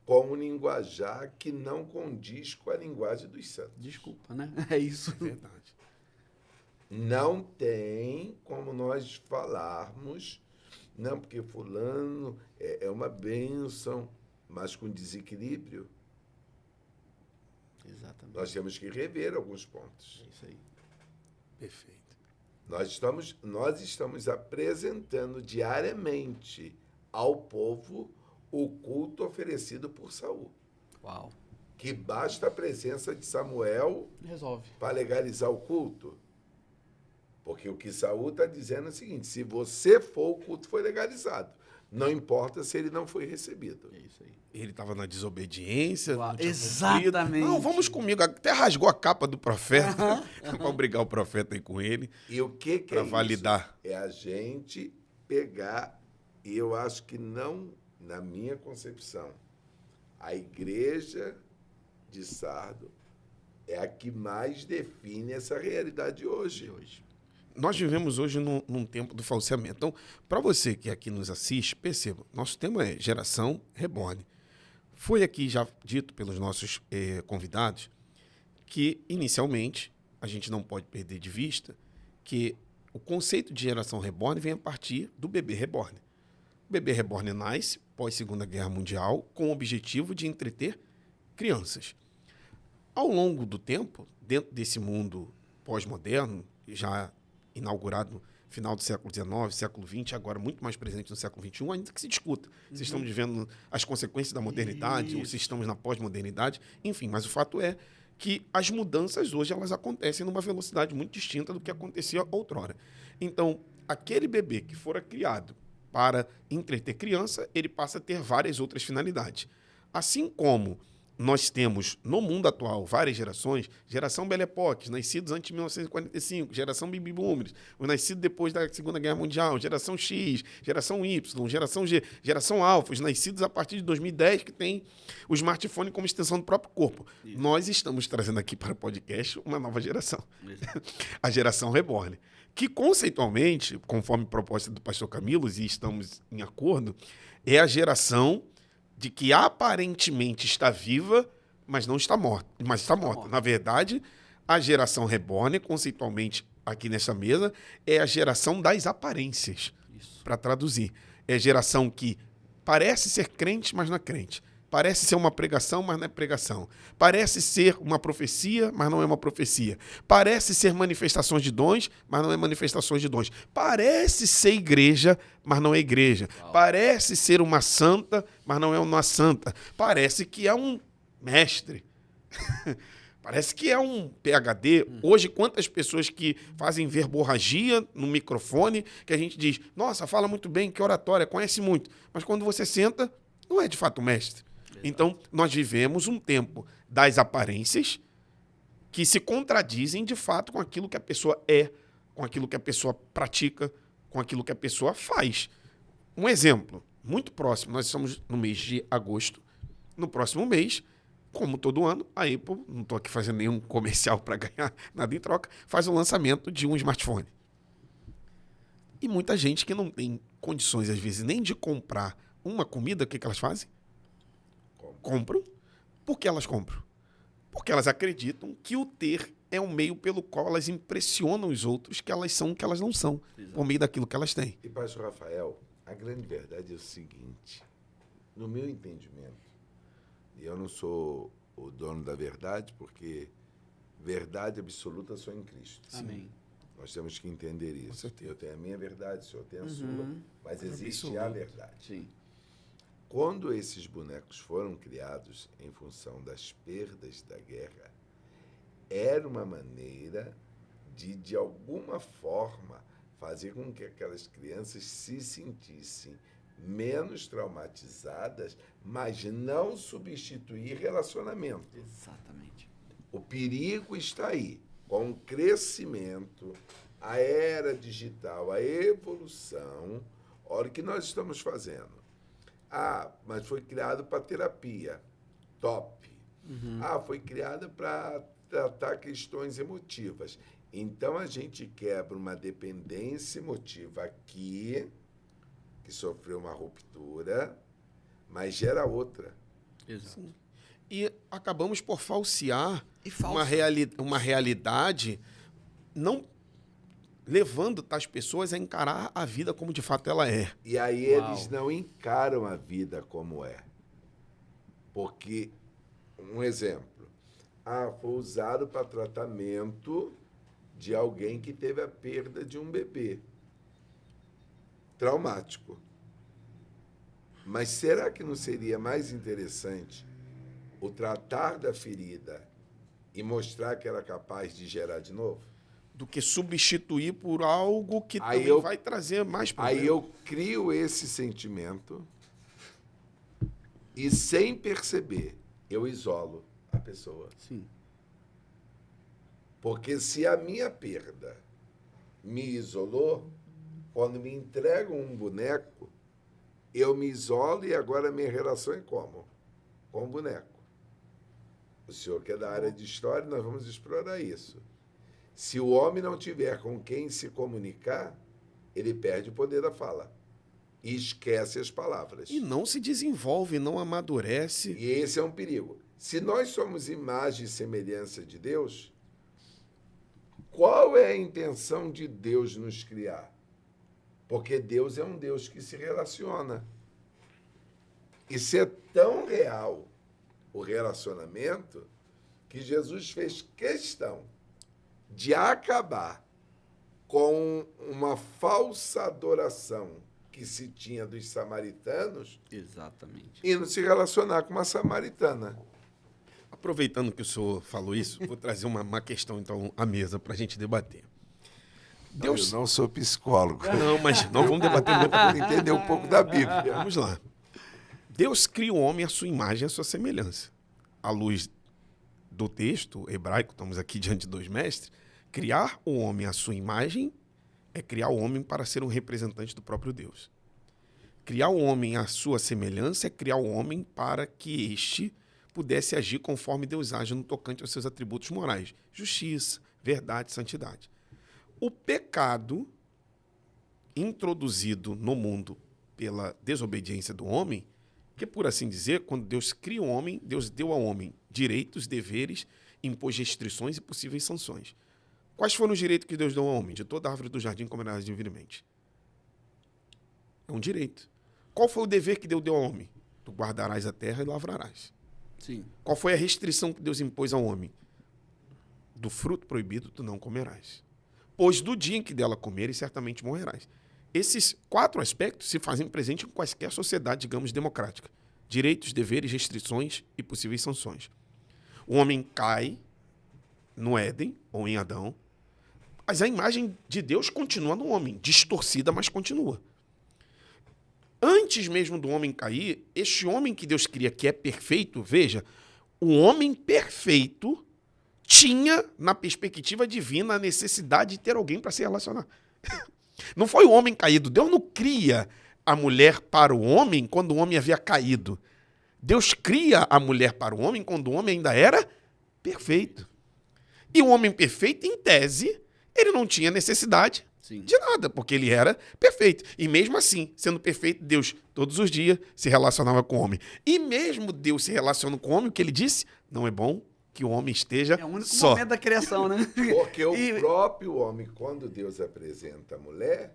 com um linguajar que não condiz com a linguagem dos santos. Desculpa, né? É isso. É verdade. Não tem como nós falarmos, não, porque fulano é uma bênção, mas com desequilíbrio. Exatamente. Nós temos que rever alguns pontos. É isso aí. Perfeito. Nós estamos apresentando diariamente ao povo o culto oferecido por Saul. Uau. Que basta a presença de Samuel Resolve. para legalizar o culto. Porque o que Saul está dizendo é o seguinte: se você for, o culto foi legalizado. Não importa se ele não foi recebido. É isso aí. Ele estava na desobediência. Uau, não tinha exatamente. cumprido. Não, vamos comigo. Até rasgou a capa do profeta para obrigar o profeta a ir com ele. E o que Pra é validar. isso? É a gente pegar, e eu acho que não, na minha concepção, a igreja de Sardo é a que mais define essa realidade hoje. Nós vivemos hoje num tempo do falseamento. Então, para você que aqui nos assiste, perceba, nosso tema é Geração Reborn. Foi aqui já dito pelos nossos convidados que, inicialmente, a gente não pode perder de vista que o conceito de Geração Reborn vem a partir do bebê reborn. O bebê reborn nasce pós-Segunda Guerra Mundial com o objetivo de entreter crianças. Ao longo do tempo, dentro desse mundo pós-moderno, já inaugurado no final do século XIX, século XX, agora muito mais presente no século XXI, ainda que se discuta se estamos vivendo as consequências da modernidade ou se estamos na pós-modernidade, enfim, mas o fato é que as mudanças hoje elas acontecem numa velocidade muito distinta do que acontecia outrora. Então, aquele bebê que fora criado para entreter criança, ele passa a ter várias outras finalidades. Assim como nós temos, no mundo atual, várias gerações, geração Belle Époque, nascidos antes de 1945, geração Baby Boomers, os nascidos depois da Segunda Guerra Mundial, geração X, geração Y, geração G, geração Alpha, os nascidos a partir de 2010, que tem o smartphone como extensão do próprio corpo. Isso. Nós estamos trazendo aqui para o podcast uma nova geração, a geração Reborn, que conceitualmente, conforme proposta do pastor Camilo, e estamos em acordo, é a geração de que aparentemente está viva, mas não está morta. Mas está morta. Na verdade, a geração Reborn, conceitualmente aqui nessa mesa, é a geração das aparências, para traduzir. É a geração que parece ser crente, mas não é crente. Parece ser uma pregação, mas não é pregação. Parece ser uma profecia, mas não é uma profecia. Parece ser manifestações de dons, mas não é manifestações de dons. Parece ser igreja, mas não é igreja. Uau. Parece ser uma santa, mas não é uma santa. Parece que é um mestre. Parece que é um PhD. Hoje, quantas pessoas que fazem verborragia no microfone, que a gente diz, nossa, fala muito bem, que oratória, conhece muito. Mas quando você senta, não é de fato mestre. Então, nós vivemos um tempo das aparências que se contradizem, de fato, com aquilo que a pessoa é, com aquilo que a pessoa pratica, com aquilo que a pessoa faz. Um exemplo muito próximo, nós estamos no mês de agosto. No próximo mês, como todo ano, a Apple, não estou aqui fazendo nenhum comercial para ganhar nada em troca, faz o lançamento de um smartphone. E muita gente que não tem condições, às vezes, nem de comprar uma comida, o que elas fazem? Compram. Por que elas compram? Porque elas acreditam que o ter é um meio pelo qual elas impressionam os outros que elas são o que elas não são, por meio daquilo que elas têm. E, pastor Rafael, a grande verdade é o seguinte, no meu entendimento, e eu não sou o dono da verdade, porque verdade absoluta só em Cristo. Amém. Nós temos que entender isso. Eu tenho a minha verdade, o senhor tem a sua, mas existe a verdade. Sim. Quando esses bonecos foram criados em função das perdas da guerra, era uma maneira de alguma forma, fazer com que aquelas crianças se sentissem menos traumatizadas, mas não substituir relacionamento. Exatamente. O perigo está aí. Com o crescimento, a era digital, a evolução, olha o que nós estamos fazendo. Ah, mas foi criado para terapia. Top. Ah, foi criado para tratar questões emotivas. Então, a gente quebra uma dependência emotiva aqui, que sofreu uma ruptura, mas gera outra. Exato. Sim. E acabamos por falsear uma realidade, não levando tais pessoas a encarar a vida como de fato ela é. E aí eles não encaram a vida como é. Porque, um exemplo, foi usado para tratamento de alguém que teve a perda de um bebê. Traumático. Mas será que não seria mais interessante o tratar da ferida e mostrar que ela é capaz de gerar de novo? Do que substituir por algo que também vai trazer mais problema. Aí eu crio esse sentimento e, sem perceber, eu isolo a pessoa. Sim. Porque se a minha perda me isolou, quando me entregam um boneco, eu me isolo e agora a minha relação é como? Com o boneco. O senhor que é da área de história, nós vamos explorar isso. Se o homem não tiver com quem se comunicar, ele perde o poder da fala e esquece as palavras. E não se desenvolve, não amadurece. E esse é um perigo. Se nós somos imagem e semelhança de Deus, qual é a intenção de Deus nos criar? Porque Deus é um Deus que se relaciona. Isso é tão real, o relacionamento, que Jesus fez questão de acabar com uma falsa adoração que se tinha dos samaritanos. Exatamente. E não se relacionar com uma samaritana. Aproveitando que o senhor falou isso, vou trazer uma questão, então, à mesa para a gente debater. Deus... Eu não sou psicólogo. Não, mas nós vamos debater para entender um pouco da Bíblia. Vamos lá. Deus cria o homem à sua imagem e à sua semelhança. à luz do texto hebraico, estamos aqui diante de dois mestres, criar o homem à sua imagem é criar o homem para ser um representante do próprio Deus. Criar o homem à sua semelhança é criar o homem para que este pudesse agir conforme Deus age no tocante aos seus atributos morais. Justiça, verdade, santidade. O pecado introduzido no mundo pela desobediência do homem, que por assim dizer, quando Deus cria o homem, Deus deu ao homem direitos, deveres, impôs restrições e possíveis sanções. Quais foram os direitos que Deus deu ao homem? De toda a árvore do jardim comerás livremente. É um direito. Qual foi o dever que Deus deu ao homem? Tu guardarás a terra e lavrarás. Sim. Qual foi a restrição que Deus impôs ao homem? Do fruto proibido tu não comerás. Pois do dia em que dela comeres, certamente morrerás. Esses 4 aspectos se fazem presente em quaisquer sociedade, digamos, democrática. Direitos, deveres, restrições e possíveis sanções. O homem cai no Éden, ou em Adão, mas a imagem de Deus continua no homem, distorcida, mas continua. Antes mesmo do homem cair, este homem que Deus cria, que é perfeito, veja, o homem perfeito tinha, na perspectiva divina, a necessidade de ter alguém para se relacionar. Não foi o homem caído. Deus não cria a mulher para o homem quando o homem havia caído. Deus cria a mulher para o homem quando o homem ainda era perfeito. E o homem perfeito, em tese, ele não tinha necessidade de nada, porque ele era perfeito. E mesmo assim, sendo perfeito, Deus, todos os dias, se relacionava com o homem. E mesmo Deus se relacionando com o homem, o que ele disse? Não é bom que o homem esteja só. É o único momento da criação, né? Porque o próprio homem, quando Deus apresenta a mulher,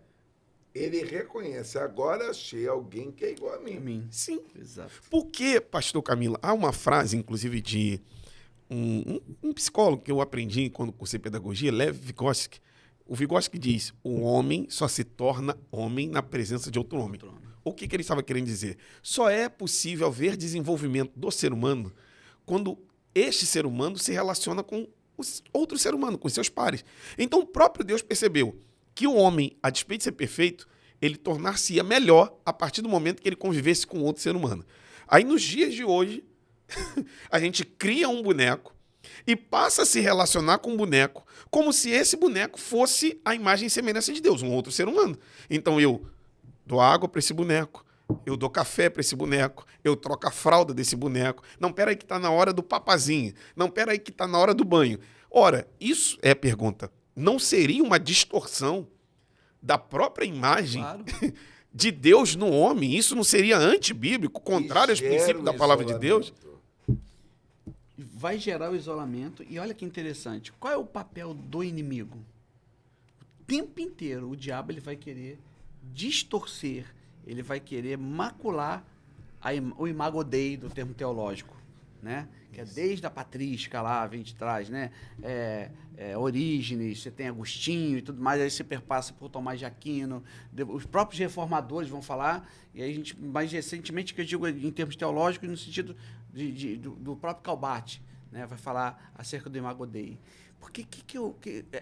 ele reconhece, agora achei alguém que é igual a mim. Sim. Exato. Porque, pastor Camila, há uma frase, inclusive, de um psicólogo que eu aprendi quando cursei pedagogia, Lev Vygotsky. O Vygotsky diz, o homem só se torna homem na presença de outro homem. O que ele estava querendo dizer? Só é possível haver desenvolvimento do ser humano quando este ser humano se relaciona com outro ser humano, com seus pares. Então o próprio Deus percebeu que o homem, a despeito de ser perfeito, ele tornar-se-ia melhor a partir do momento que ele convivesse com outro ser humano. Aí nos dias de hoje, a gente cria um boneco e passa a se relacionar com o boneco como se esse boneco fosse a imagem e semelhança de Deus, um outro ser humano. Então eu dou água para esse boneco, eu dou café para esse boneco, eu troco a fralda desse boneco. Não, peraí que está na hora do papazinho. Não, peraí que está na hora do banho. Ora, isso é a pergunta. Não seria uma distorção da própria imagem de Deus no homem? Isso não seria antibíblico, contrário aos princípios da palavra de Deus? Vai gerar o isolamento. E olha que interessante. Qual é o papel do inimigo? O tempo inteiro o diabo ele vai querer distorcer, ele vai querer macular o imago Dei do termo teológico, né? Que é desde a patrística lá, vem de trás, né? Orígenes, você tem Agostinho e tudo mais, aí você perpassa por Tomás de Aquino, os próprios reformadores vão falar, e aí a gente, mais recentemente, que eu digo em termos teológicos, no sentido do próprio Calbart, né? Vai falar acerca do imago Dei. Porque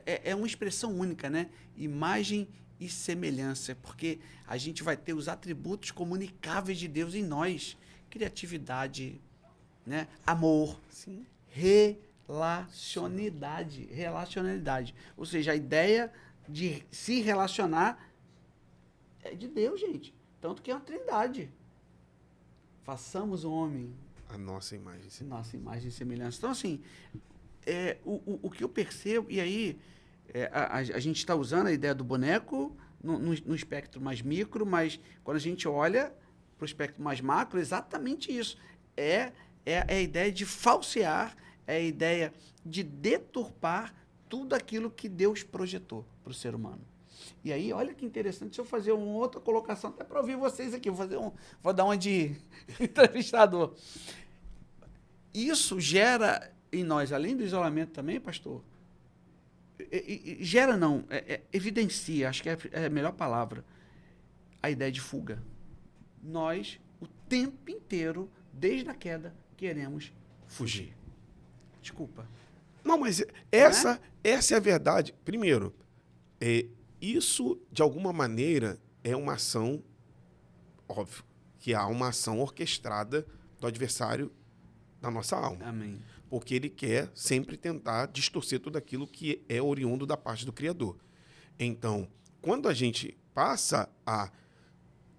é uma expressão única, né? Imagem e semelhança, porque a gente vai ter os atributos comunicáveis de Deus em nós. Criatividade, né? Amor, sim. Relacionalidade. Ou seja, a ideia de se relacionar é de Deus, gente. Tanto que é uma trindade. Façamos o homem a nossa imagem. Sim. Nossa imagem e semelhança. Então, assim, o que eu percebo, e aí a gente está usando a ideia do boneco no espectro mais micro, mas quando a gente olha para o espectro mais macro, exatamente isso. É a ideia de falsear, é a ideia de deturpar tudo aquilo que Deus projetou para o ser humano. E aí, olha que interessante, se eu fazer uma outra colocação, até para ouvir vocês aqui, vou dar uma de entrevistador. Isso gera em nós, além do isolamento também, pastor, evidencia, acho que é a melhor palavra, a ideia de fuga. Nós, o tempo inteiro, desde a queda, queremos fugir. Desculpa. Não, mas essa é a verdade. Primeiro, isso, de alguma maneira, é uma ação, óbvio, que há uma ação orquestrada do adversário da nossa alma. Amém. Porque ele quer sempre tentar distorcer tudo aquilo que é oriundo da parte do Criador. Então, quando a gente passa a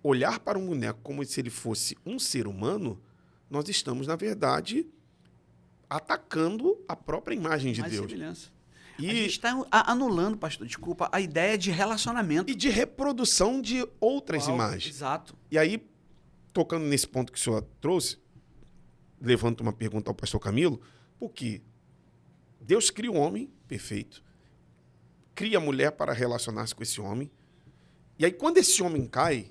olhar para um boneco como se ele fosse um ser humano, nós estamos, na verdade, atacando a própria imagem de Mais Deus. semelhança. A E, gente está anulando, pastor, desculpa, a ideia de relacionamento. e de reprodução de outras Uau, imagens. Exato. E aí, tocando nesse ponto que o senhor trouxe, levanto uma pergunta ao pastor Camilo, porque Deus cria o homem perfeito, cria a mulher para relacionar-se com esse homem, e aí quando esse homem cai,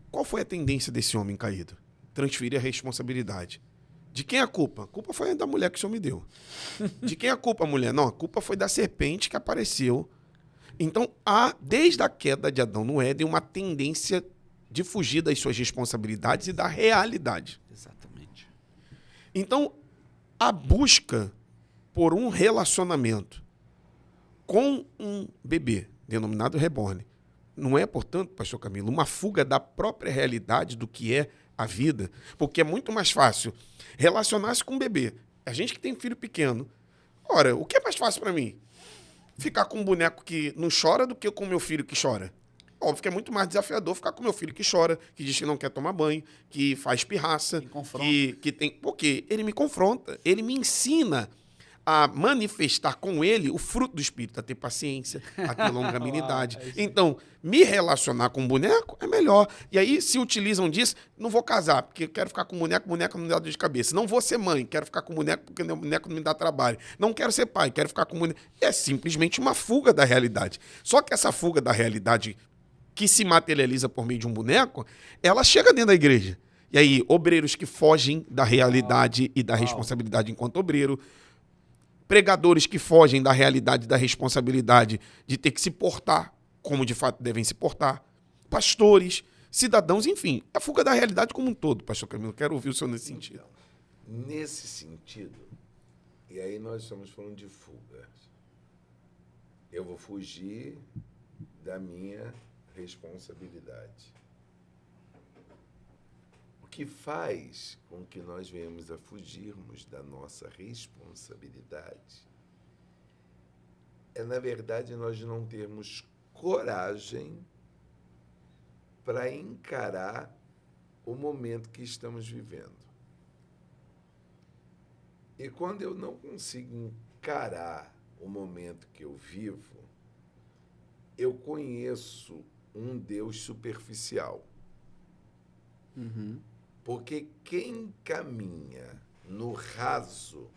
qual foi a tendência desse homem caído? Transferir a responsabilidade. De quem é a culpa? A culpa foi da mulher que o senhor me deu. De quem é a culpa, mulher? Não, a culpa foi da serpente que apareceu. Então, há, desde a queda de Adão no Éden, uma tendência de fugir das suas responsabilidades e da realidade. Exatamente. Então, a busca por um relacionamento com um bebê, denominado reborn, não é, portanto, pastor Camilo, uma fuga da própria realidade do que é a vida, porque é muito mais fácil relacionar-se com um bebê. A gente que tem filho pequeno, ora, o que é mais fácil para mim? Ficar com um boneco que não chora do que com meu filho que chora. Óbvio que é muito mais desafiador ficar com meu filho que chora, que diz que não quer tomar banho, que faz pirraça, Tem confronto. que tem... Porque ele me confronta, ele me ensina a manifestar com ele o fruto do Espírito, a ter paciência, a ter longanimidade. Uau, é isso aí. Então, me relacionar com um boneco é melhor. E aí, se utilizam disso, não vou casar, porque eu quero ficar com boneco não me dá dor de cabeça. Não vou ser mãe, quero ficar com boneco, porque o boneco não me dá trabalho. Não quero ser pai, quero ficar com boneco. É simplesmente uma fuga da realidade. Só que essa fuga da realidade que se materializa por meio de um boneco, ela chega dentro da igreja. E aí, obreiros que fogem da realidade e da responsabilidade enquanto obreiro, pregadores que fogem da realidade e da responsabilidade de ter que se portar como de fato devem se portar, pastores, cidadãos, enfim, a fuga da realidade como um todo, pastor Camilo. Quero ouvir o senhor nesse sentido. Nesse sentido, e aí nós estamos falando de fuga. Eu vou fugir da minha responsabilidade. O que faz com que nós venhamos a fugirmos da nossa responsabilidade é, na verdade, nós não termos coragem para encarar o momento que estamos vivendo. E quando eu não consigo encarar o momento que eu vivo, eu conheço um Deus superficial. Uhum. Porque quem caminha no raso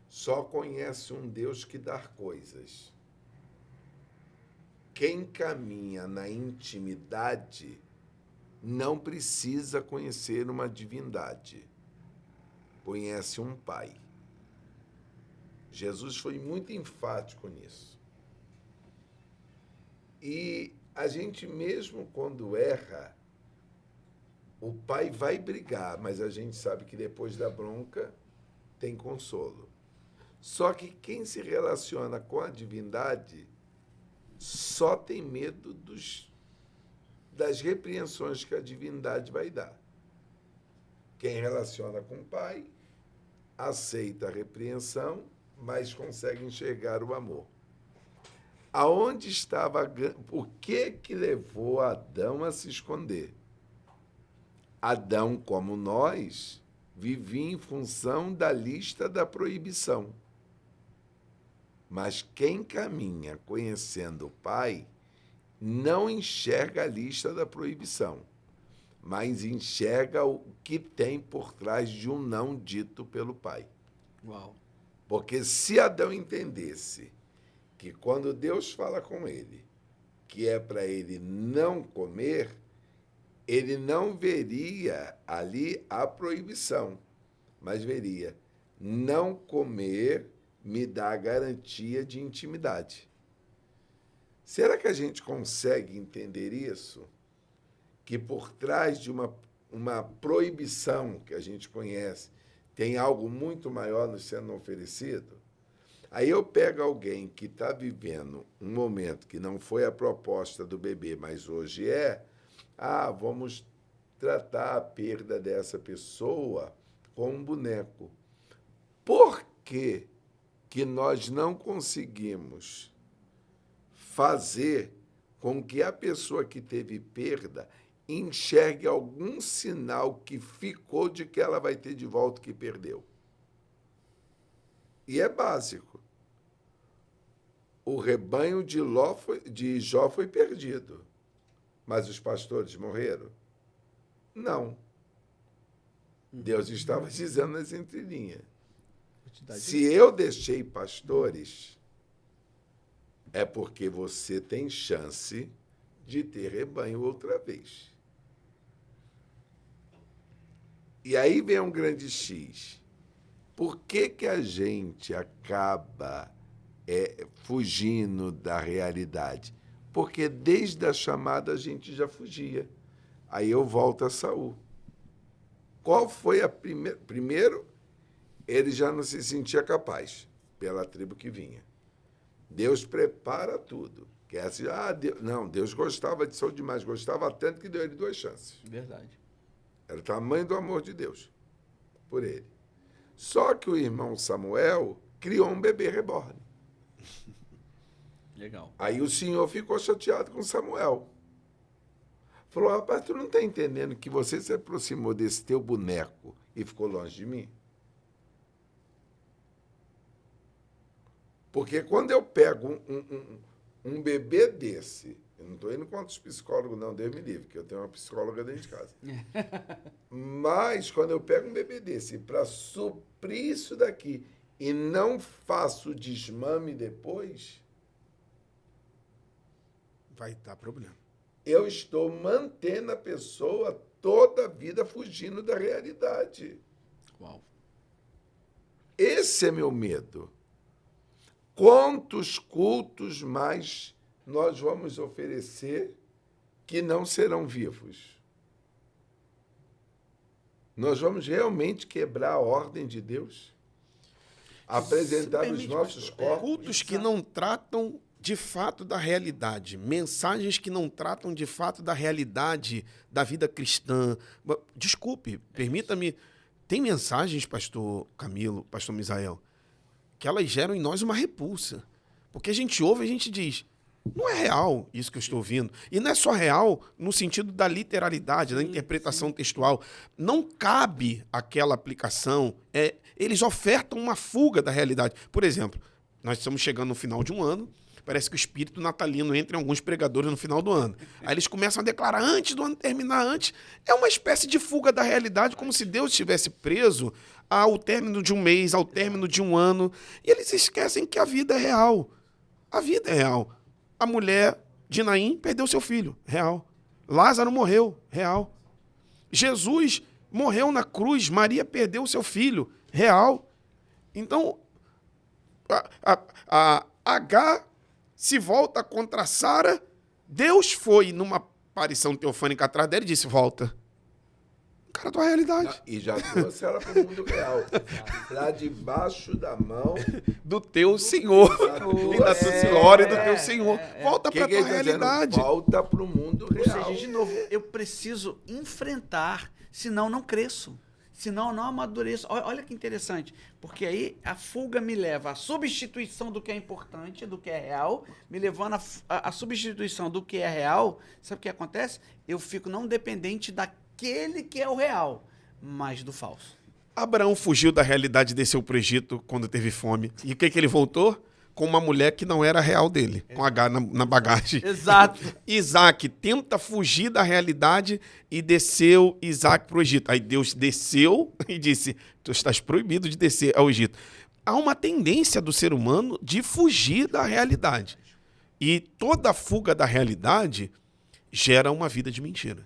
só conhece um Deus que dá coisas. Quem caminha na intimidade não precisa conhecer uma divindade. Conhece um Pai. Jesus foi muito enfático nisso. E a gente, mesmo quando erra, o pai vai brigar, mas a gente sabe que depois da bronca tem consolo. Só que quem se relaciona com a divindade só tem medo das repreensões que a divindade vai dar. Quem relaciona com o pai aceita a repreensão, mas consegue enxergar o amor. Aonde estava... O que levou Adão a se esconder? Adão, como nós, vivia em função da lista da proibição. Mas quem caminha conhecendo o Pai não enxerga a lista da proibição, mas enxerga o que tem por trás de um não dito pelo Pai. Uau. Porque se Adão entendesse que quando Deus fala com ele, que é para ele não comer, ele não veria ali a proibição, mas veria, não comer me dá a garantia de intimidade. Será que a gente consegue entender isso? Que por trás de uma proibição que a gente conhece, tem algo muito maior nos sendo oferecido? Aí eu pego alguém que está vivendo um momento que não foi a proposta do bebê, mas hoje vamos tratar a perda dessa pessoa com um boneco. Por que que nós não conseguimos fazer com que a pessoa que teve perda enxergue algum sinal que ficou de que ela vai ter de volta o que perdeu? E é básico. O rebanho de Jó foi perdido, mas os pastores morreram? Não. Deus estava dizendo nas entrelinhas. Se eu deixei pastores, é porque você tem chance de ter rebanho outra vez. E aí vem um grande X. Por que que a gente acaba fugindo da realidade? Porque desde a chamada a gente já fugia. Aí eu volto a Saul. Qual foi a primeira? Primeiro, ele já não se sentia capaz pela tribo que vinha. Deus prepara tudo. Deus gostava de Saul demais, gostava tanto que deu ele 2 chances. Verdade. Era o tamanho do amor de Deus por ele. Só que o irmão Samuel criou um bebê reborn. Legal. Aí o Senhor ficou chateado com Samuel. Falou, rapaz, tu não está entendendo que você se aproximou desse teu boneco e ficou longe de mim? Porque quando eu pego um bebê desse, eu não estou indo contra os psicólogos, não, Deus me livre, que eu tenho uma psicóloga dentro de casa. Mas quando eu pego um bebê desse para suprir isso daqui e não faço desmame depois, vai dar problema. Eu estou mantendo a pessoa toda a vida fugindo da realidade. Uau. Esse é meu medo. Quantos cultos mais nós vamos oferecer que não serão vivos? Nós vamos realmente quebrar a ordem de Deus? Apresentar os nossos corpos? Cultos que não tratam de fato da realidade, mensagens que não tratam de fato da realidade da vida cristã. Desculpe, permita-me, tem mensagens, pastor Camilo, pastor Misael, que elas geram em nós uma repulsa. Porque a gente ouve e a gente diz, não é real isso que eu estou ouvindo. E não é só real no sentido da literalidade, da interpretação textual. Não cabe aquela aplicação. Eles ofertam uma fuga da realidade. Por exemplo, nós estamos chegando no final de um ano, parece que o espírito natalino entra em alguns pregadores no final do ano. Aí eles começam a declarar antes do ano terminar, antes. É uma espécie de fuga da realidade, como se Deus estivesse preso ao término de um mês, ao término de um ano. E eles esquecem que a vida é real. A vida é real. A mulher de Naim perdeu seu filho, real. Lázaro morreu, real. Jesus morreu na cruz, Maria perdeu seu filho, real. Então, a Agar se volta contra Sara, Deus foi numa aparição teofânica atrás dela e disse, volta. Cara, tua realidade. E já trouxe ela para o mundo real. Lá debaixo da mão do teu Senhor. E da tua glória do teu Senhor. Volta para a tua realidade. Volta para o mundo real. Ou seja, de novo, eu preciso enfrentar, senão não cresço. Senão não amadureço. Olha que interessante. Porque aí a fuga me leva à substituição do que é importante, do que é real, me levando à substituição do que é real. Sabe o que acontece? Eu fico não dependente daquele que é o real, mas do falso. Abraão fugiu da realidade e desceu para o Egito quando teve fome. E o que ele voltou? Com uma mulher que não era real dele, com H na bagagem. Exato. Isaac tenta fugir da realidade e desceu Isaac para o Egito. Aí Deus desceu e disse, tu estás proibido de descer ao Egito. Há uma tendência do ser humano de fugir da realidade. E toda fuga da realidade gera uma vida de mentira.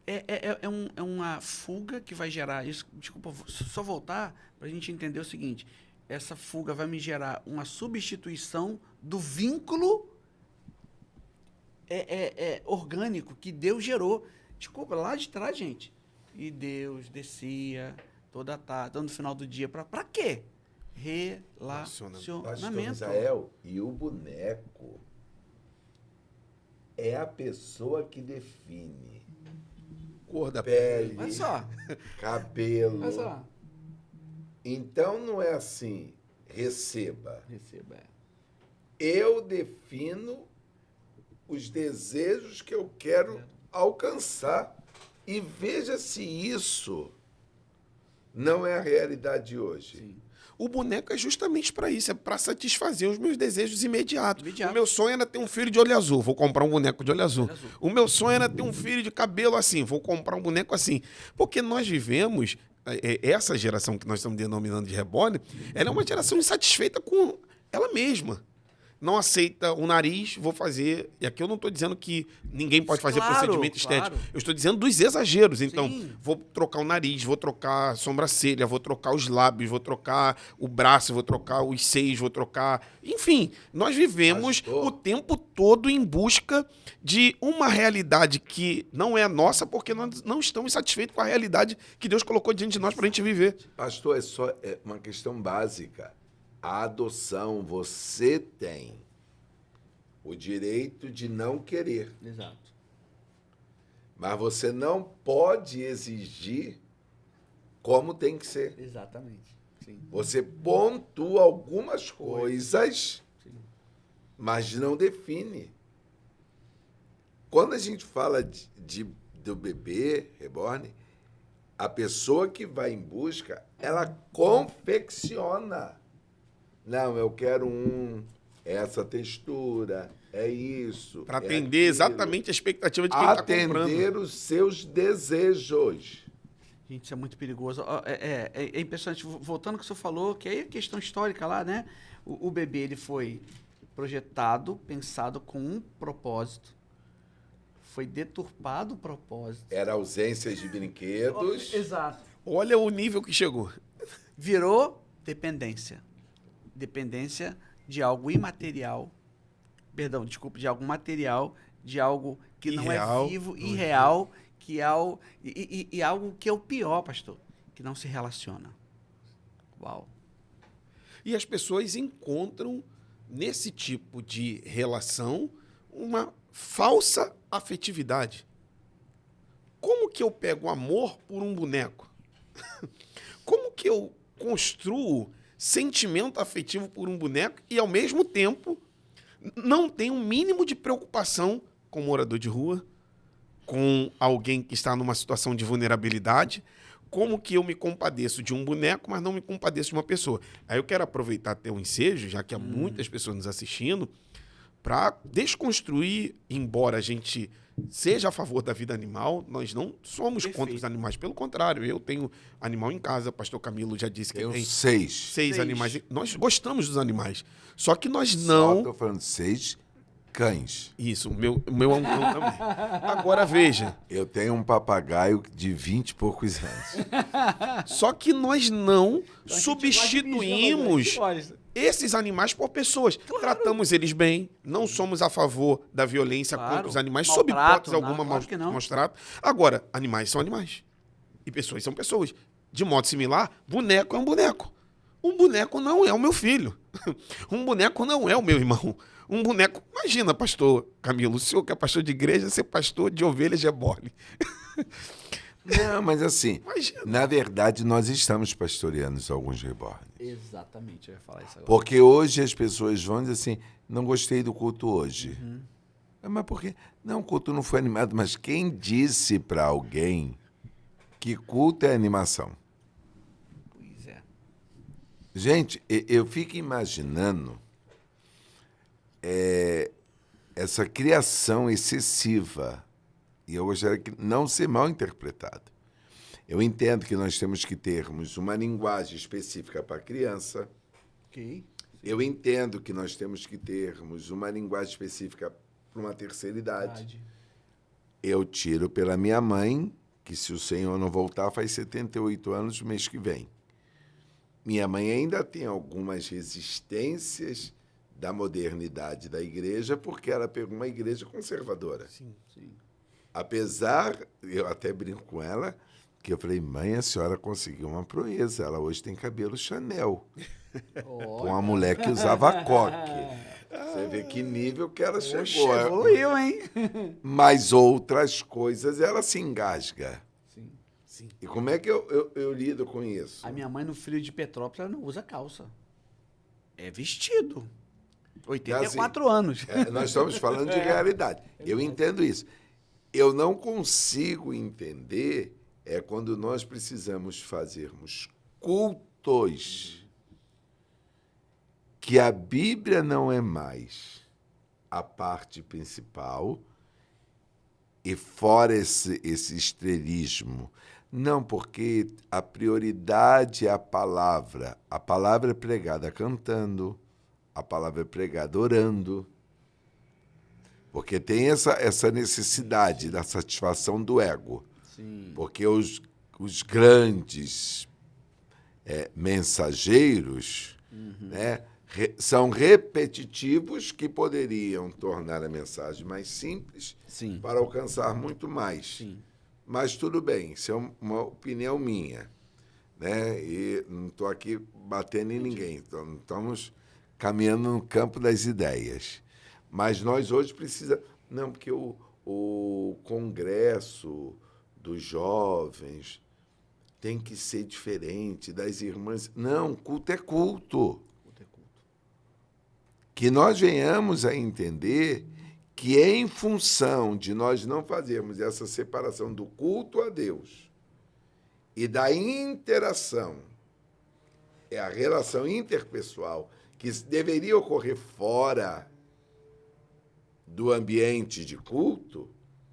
É uma fuga que vai gerar isso. Desculpa, só voltar para a gente entender o seguinte. Essa fuga vai me gerar uma substituição do vínculo orgânico que Deus gerou. Desculpa, lá de trás, gente. E Deus descia toda tarde, no final do dia. Para quê? Relacionamento. Pastor Israel, e o boneco é a pessoa que define cor da pele, Olha só. cabelo, Olha só. Então não é assim, receba. Receba. Eu defino os desejos que eu quero alcançar. E veja se isso não é a realidade de hoje. Sim. O boneco é justamente para isso, é para satisfazer os meus desejos imediatos. O meu sonho era ter um filho de olho azul, vou comprar um boneco de olho azul. O meu sonho era ter um filho de cabelo assim, vou comprar um boneco assim. Porque nós vivemos, essa geração que nós estamos denominando de reborn, ela é uma geração insatisfeita com ela mesma. Não aceita o nariz, vou fazer... E aqui eu não estou dizendo que ninguém pode fazer procedimento estético. Claro. Eu estou dizendo dos exageros. Então, Sim. vou trocar o nariz, vou trocar a sobrancelha, vou trocar os lábios, vou trocar o braço, vou trocar os seios, vou trocar... Enfim, nós vivemos o tempo todo em busca de uma realidade que não é a nossa, porque nós não estamos satisfeitos com a realidade que Deus colocou diante de nós para a gente viver. Pastor, é uma questão básica. A adoção, você tem o direito de não querer. Exato. Mas você não pode exigir como tem que ser. Exatamente. Sim. Você pontua algumas coisas, mas não define. Quando a gente fala do bebê reborn, a pessoa que vai em busca, ela confecciona. Não, eu quero essa textura, é isso. Para atender exatamente a expectativa de quem está comprando. Atender os seus desejos. Gente, isso é muito perigoso. É impressionante. Voltando ao que o senhor falou, que aí é questão histórica lá, né? O bebê, ele foi projetado, pensado com um propósito. Foi deturpado o propósito. Era ausência de brinquedos. Exato. Olha o nível que chegou. Virou dependência. Dependência de algo imaterial. Perdão, desculpa, de algo material, de algo que não Irreal, é vivo, irreal, que é algo, e algo que é o pior, pastor, que não se relaciona. Uau. E as pessoas encontram nesse tipo de relação uma falsa afetividade. Como que eu pego amor por um boneco? Como que eu construo sentimento afetivo por um boneco e, ao mesmo tempo, não tenho um mínimo de preocupação com um morador de rua, com alguém que está numa situação de vulnerabilidade? Como que eu me compadeço de um boneco, mas não me compadeço de uma pessoa? Aí eu quero aproveitar até o ensejo, já que há muitas pessoas nos assistindo, para desconstruir, embora a gente seja a favor da vida animal, nós não somos contra os animais. Pelo contrário, eu tenho animal em casa, pastor Camilo já disse que tem seis animais. Nós gostamos dos animais. Só que nós não... Só estou falando 6 cães. Isso, o meu é um cão também. Agora, veja. Eu tenho um papagaio de 20 e poucos anos. Só que nós não substituímos esses animais por pessoas. Claro. Tratamos eles bem, não somos a favor da violência contra os animais, sob hipótese alguma, maus tratos. Agora, animais são animais. E pessoas são pessoas. De modo similar, boneco é um boneco. Um boneco não é o meu filho. Um boneco não é o meu irmão. Um boneco... Imagina, pastor Camilo, o senhor que é pastor de igreja, ser pastor de ovelhas de reborn. Não, mas assim, imagina. Na verdade, nós estamos pastoreando alguns reborn. Exatamente, eu ia falar isso agora. Porque hoje as pessoas vão dizer assim, não gostei do culto hoje. Mas por quê? Não, o culto não foi animado, mas quem disse para alguém que culto é animação? Pois é. Gente, eu fico imaginando essa criação excessiva, e eu gostaria que não ser mal interpretado. Eu entendo que nós temos que termos uma linguagem específica para a criança. Okay. Eu entendo que nós temos que termos uma linguagem específica para uma terceira idade. Eu tiro pela minha mãe, que se o Senhor não voltar, faz 78 anos no mês que vem. Minha mãe ainda tem algumas resistências da modernidade da igreja, porque ela pegou uma igreja conservadora. Sim. Apesar, eu até brinco com ela, que eu falei, mãe, a senhora conseguiu uma proeza, ela hoje tem cabelo Chanel. Com uma mulher que usava coque. Você vê que nível que ela chegou. Evoluiu, hein? Mas outras coisas ela se engasga. Sim. Sim. E como é que eu lido com isso? A minha mãe, no frio de Petrópolis, ela não usa calça. É vestido. 84 anos. Nós estamos falando de realidade. Eu entendo isso. Eu não consigo entender quando nós precisamos fazermos cultos que a Bíblia não é mais a parte principal e fora esse estrelismo. Não, porque a prioridade é a palavra. A palavra é pregada cantando, a palavra é pregada orando. Porque tem essa necessidade da satisfação do ego. Sim. Porque os grandes mensageiros, né, são repetitivos que poderiam tornar a mensagem mais simples Sim. para alcançar muito mais. Sim. Mas tudo bem, isso é uma opinião minha, né? E não estou aqui batendo em ninguém. Então, estamos caminhando no campo das ideias. Mas nós hoje precisamos... Não, porque o congresso dos jovens tem que ser diferente das irmãs. Não, culto é culto. Culto é culto. Que nós venhamos a entender que em função de nós não fazermos essa separação do culto a Deus e da interação, a relação interpessoal, que deveria ocorrer fora do ambiente de culto,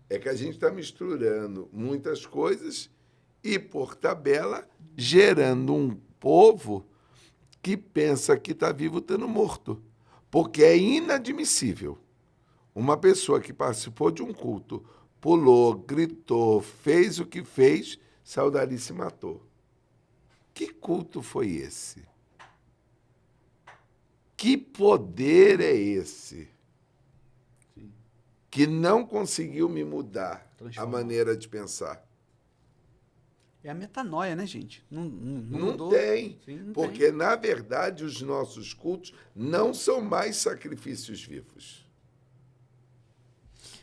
é que a gente está misturando muitas coisas e, por tabela, gerando um povo que pensa que está vivo estando morto. Porque é inadmissível uma pessoa que participou de um culto, pulou, gritou, fez o que fez, saiu dali e se matou. Que culto foi esse? Que poder é esse? Sim. Que não conseguiu me mudar a maneira de pensar. É a metanoia, né, gente? Não Não tem. Sim, não porque, na verdade, os nossos cultos não são mais sacrifícios vivos.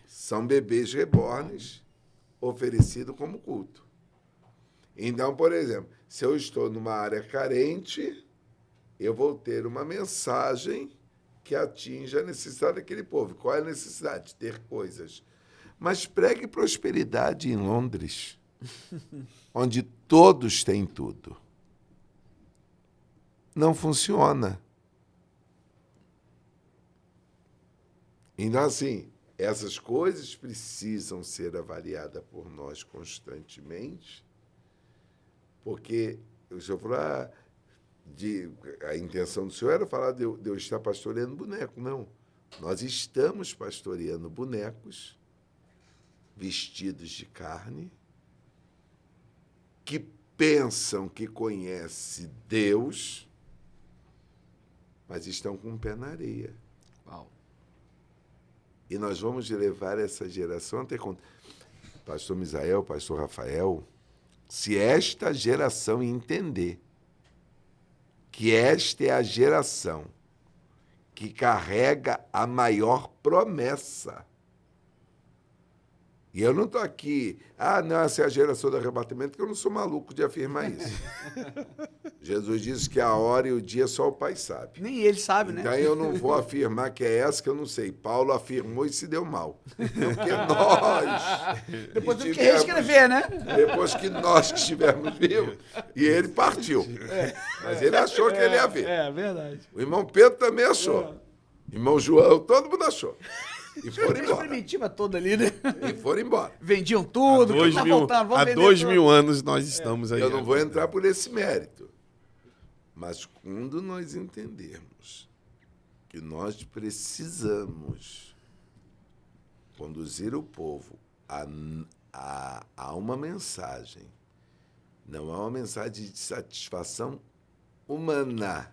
São bebês rebornes oferecidos como culto. Então, por exemplo, se eu estou numa área carente, eu vou ter uma mensagem que atinja a necessidade daquele povo. Qual é a necessidade? Ter coisas. Mas pregue prosperidade em Londres, onde todos têm tudo. Não funciona. Então, assim, essas coisas precisam ser avaliadas por nós constantemente, porque o senhor falou, a intenção do senhor era falar de eu estar pastoreando boneco. Não. Nós estamos pastoreando bonecos vestidos de carne, que pensam que conhecem Deus, mas estão com o pé na areia. Uau. E nós vamos levar essa geração a ter conta. Pastor Misael, pastor Rafael, se esta geração entender que esta é a geração que carrega a maior promessa. E eu não estou aqui, não, essa é a geração do arrebatamento, que eu não sou maluco de afirmar isso. Jesus disse que a hora e o dia só o Pai sabe. Nem ele sabe, então, né? eu não vou afirmar que é essa que eu não sei. Paulo afirmou e se deu mal. Porque nós... Depois teve que reescrever, né? Depois que nós que estivemos vivos, e ele partiu. Mas ele achou que ele ia ver. É verdade. O irmão Pedro também achou. Irmão João, todo mundo achou. E foram A embora. primitiva toda ali, né? E foram embora. Vendiam tudo, Há 2000 anos nós estamos aí. Eu não vou entrar por esse mérito. Mas quando nós entendermos que nós precisamos conduzir o povo a uma mensagem, não é uma mensagem de satisfação humana,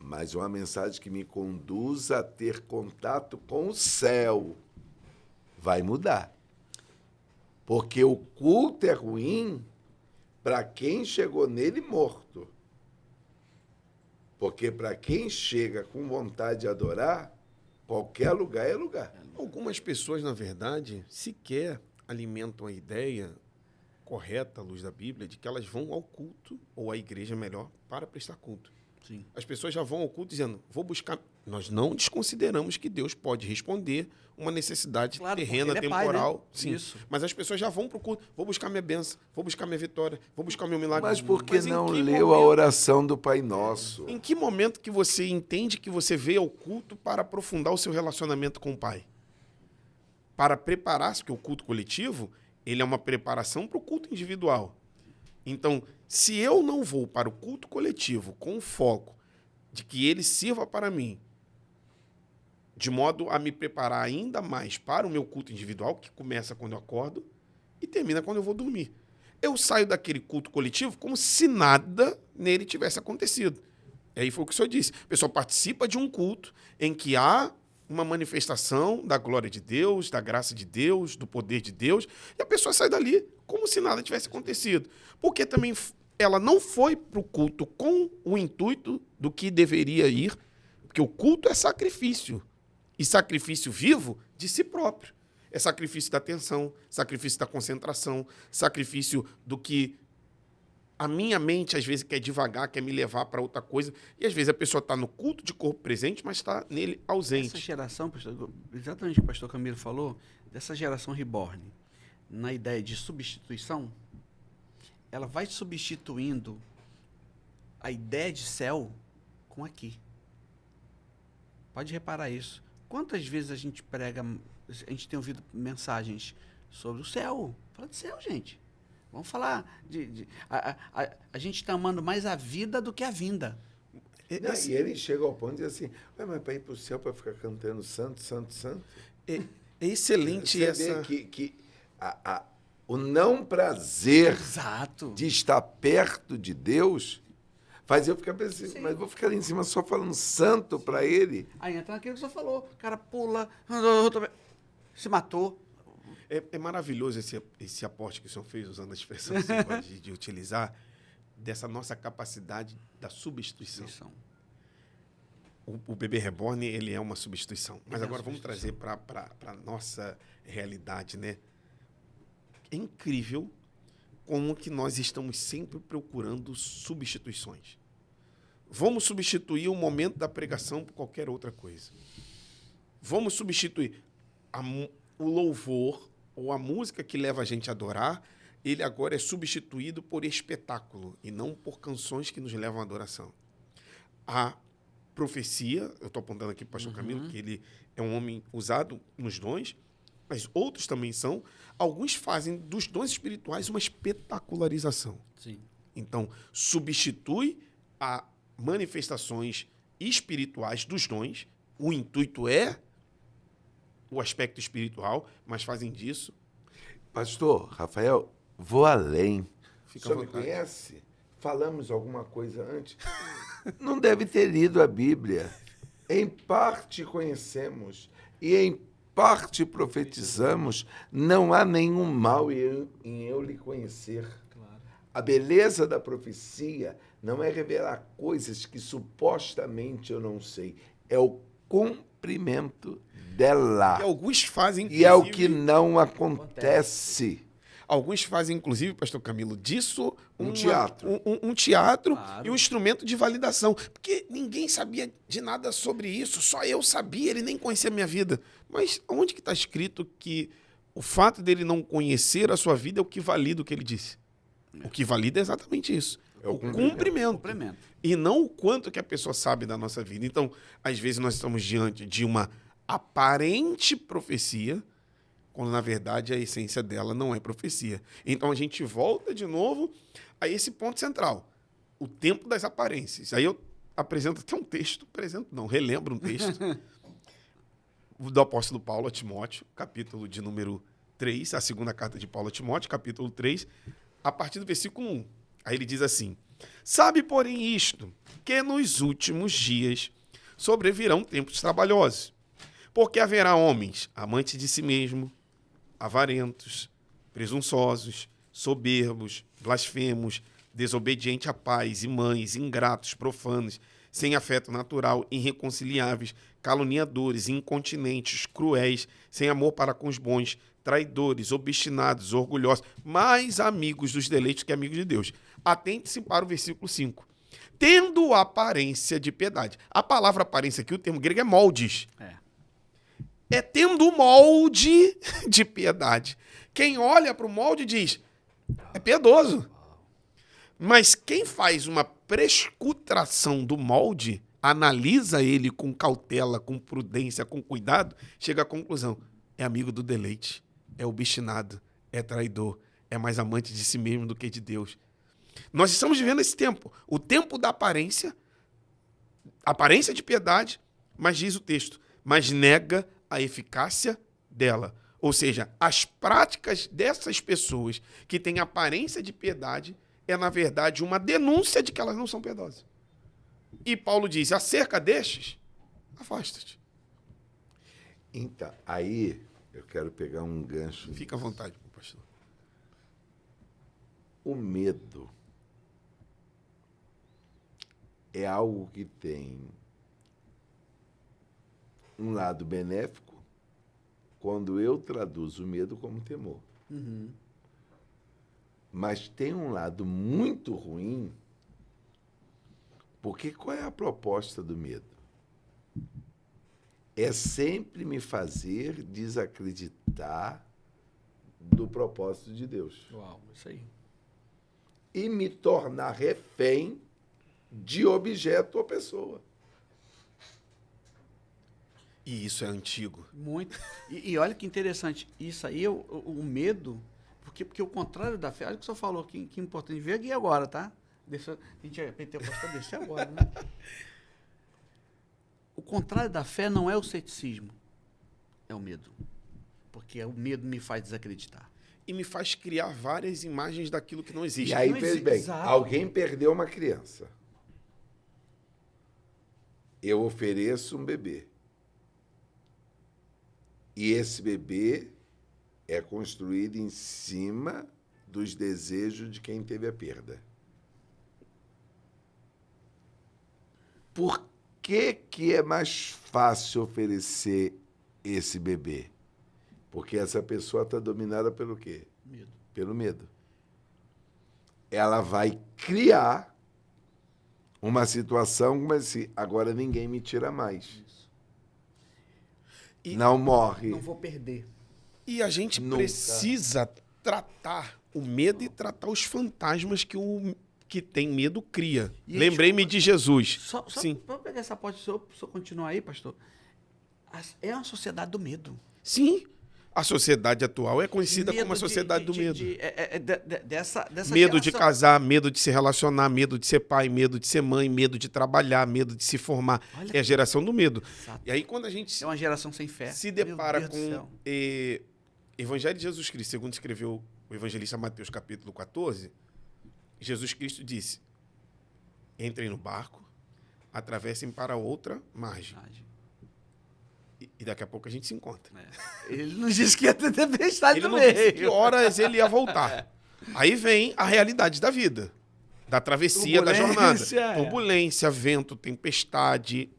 mas uma mensagem que me conduza a ter contato com o céu, vai mudar. Porque o culto é ruim para quem chegou nele morto. Porque para quem chega com vontade de adorar, qualquer lugar é lugar. Algumas pessoas, na verdade, sequer alimentam a ideia correta, à luz da Bíblia, de que elas vão ao culto, ou à igreja melhor, para prestar culto. Sim. As pessoas já vão ao culto dizendo, vou buscar... Nós não desconsideramos que Deus pode responder uma necessidade terrena, ele é temporal. pai, né? Sim. Isso. Mas as pessoas já vão para o culto. Vou buscar minha bênção, vou buscar minha vitória, vou buscar meu milagre. Mas por que em não que leu a oração do Pai Nosso? Em que momento que você entende que você veio ao culto para aprofundar o seu relacionamento com o Pai? Para preparar-se, porque o culto coletivo, ele é uma preparação para o culto individual. Então, se eu não vou para o culto coletivo com o foco de que ele sirva para mim, de modo a me preparar ainda mais para o meu culto individual, que começa quando eu acordo e termina quando eu vou dormir. Eu saio daquele culto coletivo como se nada nele tivesse acontecido. E aí foi o que o senhor disse. A pessoa participa de um culto em que há uma manifestação da glória de Deus, da graça de Deus, do poder de Deus, e a pessoa sai dali como se nada tivesse acontecido. Porque também ela não foi para o culto com o intuito do que deveria ir, porque o culto é sacrifício. E sacrifício vivo de si próprio. É sacrifício da atenção, sacrifício da concentração, sacrifício do que a minha mente, às vezes, quer devagar, quer me levar para outra coisa. E, às vezes, a pessoa está no culto de corpo presente, mas está nele ausente. Essa geração, pastor, exatamente o que o pastor Camilo falou, dessa geração reborn, na ideia de substituição, ela vai substituindo a ideia de céu com aqui. Pode reparar isso. Quantas vezes a gente prega, a gente tem ouvido mensagens sobre o céu? Fala de céu, gente. Vamos falar a gente está amando mais a vida do que a vinda. E ele chega ao ponto de dizer assim, mas para ir para o céu, para ficar cantando santo, santo, santo? É excelente Você essa... vê que o não prazer Exato. de estar perto de Deus faz eu ficar pensando, Sim. mas vou ficar ali em cima só falando santo para ele? Aí entra naquilo que você falou. O cara pula, se matou. É maravilhoso esse aporte que o senhor fez, usando a expressão que você pode de utilizar, dessa nossa capacidade da substituição. O bebê reborn, ele é uma substituição. Mas agora vamos trazer para a nossa realidade, né? É incrível como que nós estamos sempre procurando substituições. Vamos substituir o momento da pregação por qualquer outra coisa. Vamos substituir o louvor ou a música que leva a gente a adorar, ele agora é substituído por espetáculo e não por canções que nos levam à adoração. A profecia, eu estou apontando aqui para o pastor Camilo, que ele é um homem usado nos dons, mas outros também são. Alguns fazem dos dons espirituais uma espetacularização. Sim. Então, substitui a manifestações espirituais dos dons. O intuito é o aspecto espiritual, mas fazem disso. Pastor Rafael, vou além. Fica O senhor à me vontade. conhece? Falamos alguma coisa antes? Não deve ter lido a Bíblia. Em parte conhecemos e em parte profetizamos. Não há nenhum mal em eu lhe conhecer. Claro. A beleza da profecia não é revelar coisas que supostamente eu não sei. É o cumprimento dela. E alguns fazem, E é o que não acontece. Alguns fazem, inclusive, pastor Camilo, disso Um teatro. Um teatro Claro. e um instrumento de validação. Porque ninguém sabia de nada sobre isso, só eu sabia, ele nem conhecia a minha vida. Mas onde que está escrito que o fato dele não conhecer a sua vida é o que valida o que ele disse? O que valida é exatamente isso. É o cumprimento. Complemento. E não o quanto que a pessoa sabe da nossa vida. Então, às vezes nós estamos diante de uma aparente profecia, quando na verdade a essência dela não é profecia. Então a gente volta de novo a esse ponto central, o tempo das aparências. Aí eu apresento até um texto, relembro um texto do apóstolo Paulo a Timóteo, capítulo de número 3, a segunda carta de Paulo a Timóteo, capítulo 3, a partir do versículo 1. Aí ele diz assim: sabe, porém, isto, que nos últimos dias sobrevirão tempos trabalhosos, porque haverá homens amantes de si mesmo, avarentos, presunçosos, soberbos, blasfemos, desobedientes a pais e mães, ingratos, profanos, sem afeto natural, irreconciliáveis, caluniadores, incontinentes, cruéis, sem amor para com os bons, traidores, obstinados, orgulhosos, mais amigos dos deleites que amigos de Deus. Atente-se para o versículo 5. Tendo aparência de piedade. A palavra aparência aqui, o termo grego é moldes. É tendo molde de piedade. Quem olha para o molde diz, é piedoso. Mas quem faz uma prescutação do molde, analisa ele com cautela, com prudência, com cuidado, chega à conclusão, é amigo do deleite, é obstinado, é traidor, é mais amante de si mesmo do que de Deus. Nós estamos vivendo esse tempo, o tempo da aparência de piedade, mas diz o texto, mas nega a eficácia dela. Ou seja, as práticas dessas pessoas que têm aparência de piedade é, na verdade, uma denúncia de que elas não são piedosas. E Paulo diz, acerca destes, afasta-te. Então, aí eu quero pegar um gancho. Fica à vontade, pastor. O medo é algo que tem um lado benéfico quando eu traduzo o medo como temor. Mas tem um lado muito ruim, porque qual é a proposta do medo? É sempre me fazer desacreditar do propósito de Deus. Uau, isso aí. E me tornar refém de objeto ou pessoa. E isso é antigo. Muito. E olha que interessante, isso aí, o medo, porque o contrário da fé, olha o que o senhor falou, que importante, veio aqui agora, tá? A gente é pentecostal, descer agora, né? O contrário da fé não é o ceticismo, é o medo. Porque o medo me faz desacreditar. E me faz criar várias imagens daquilo que não existe. E aí, Não veja existe, bem, exato. alguém perdeu uma criança. Eu ofereço um bebê. E esse bebê é construído em cima dos desejos de quem teve a perda. Por que é mais fácil oferecer esse bebê? Porque essa pessoa está dominada pelo quê? Medo. Pelo medo. Ela vai criar uma situação como assim, agora ninguém me tira mais. Isso. Não morre. Não vou perder. E a gente Nunca. precisa tratar o medo e tratar os fantasmas que o que tem medo cria. E Lembrei-me de Jesus. Só Sim. para pegar essa parte, se o senhor continuar aí, pastor, é uma sociedade do medo. Sim. A sociedade atual é conhecida como a sociedade do medo. Dessa Medo de geração. casar, medo de se relacionar, medo de ser pai, medo de ser mãe, medo de trabalhar, medo de se formar. Olha É a geração do medo. Exato. E aí, quando a gente É uma geração sem fé. se Meu depara Deus do com céu. Evangelho de Jesus Cristo, segundo escreveu o evangelista Mateus, capítulo 14, Jesus Cristo disse, entrem no barco, atravessem para outra margem. E daqui a pouco a gente se encontra. Ele não disse que ia ter tempestade Ele no não disse que meio. horas ele ia voltar. Aí vem a realidade da vida, da travessia, da jornada. Turbulência, Turbulência, vento, tempestade.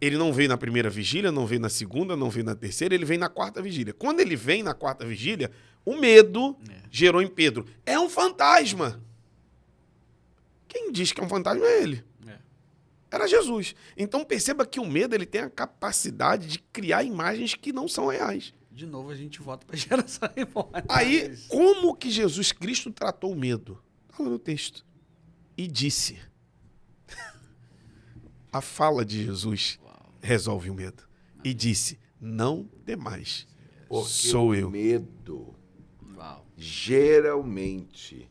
Ele não veio na primeira vigília, não veio na segunda, não veio na terceira, ele vem na quarta vigília. Quando ele vem na quarta vigília, o medo gerou em Pedro. É um fantasma. Quem diz que é um fantasma é ele. Era Jesus. Então perceba que o medo ele tem a capacidade de criar imagens que não são reais. De novo a gente volta para a geração embora. Aí, como que Jesus Cristo tratou o medo? Está lá no texto. E disse. A fala de Jesus resolve o medo. E disse, não demais. Porque Sou eu. o medo, Uau. geralmente,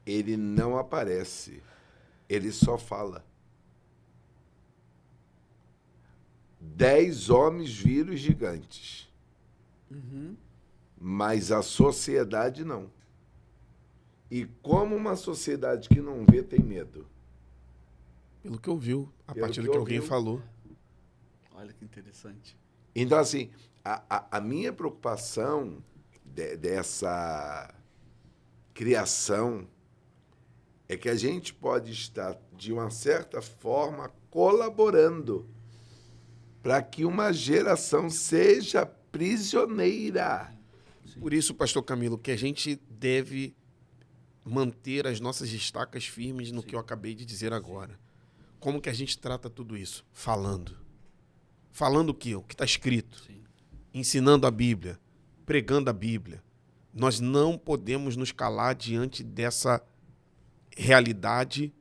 ele não aparece. Ele só fala. 10 homens viram os gigantes. Mas a sociedade não. E como uma sociedade que não vê tem medo? Pelo que ouviu, a Pelo partir que do que alguém ouviu. falou. Olha que interessante. Então, assim, a minha preocupação dessa criação é que a gente pode estar, de uma certa forma, colaborando para que uma geração seja prisioneira Sim. Por isso, pastor Camilo, que a gente deve manter as nossas estacas firmes no que eu acabei de dizer agora. Como que a gente trata tudo isso? Falando. Falando o quê? O que está escrito. Sim. Ensinando a Bíblia. Pregando a Bíblia. Nós não podemos nos calar diante dessa realidade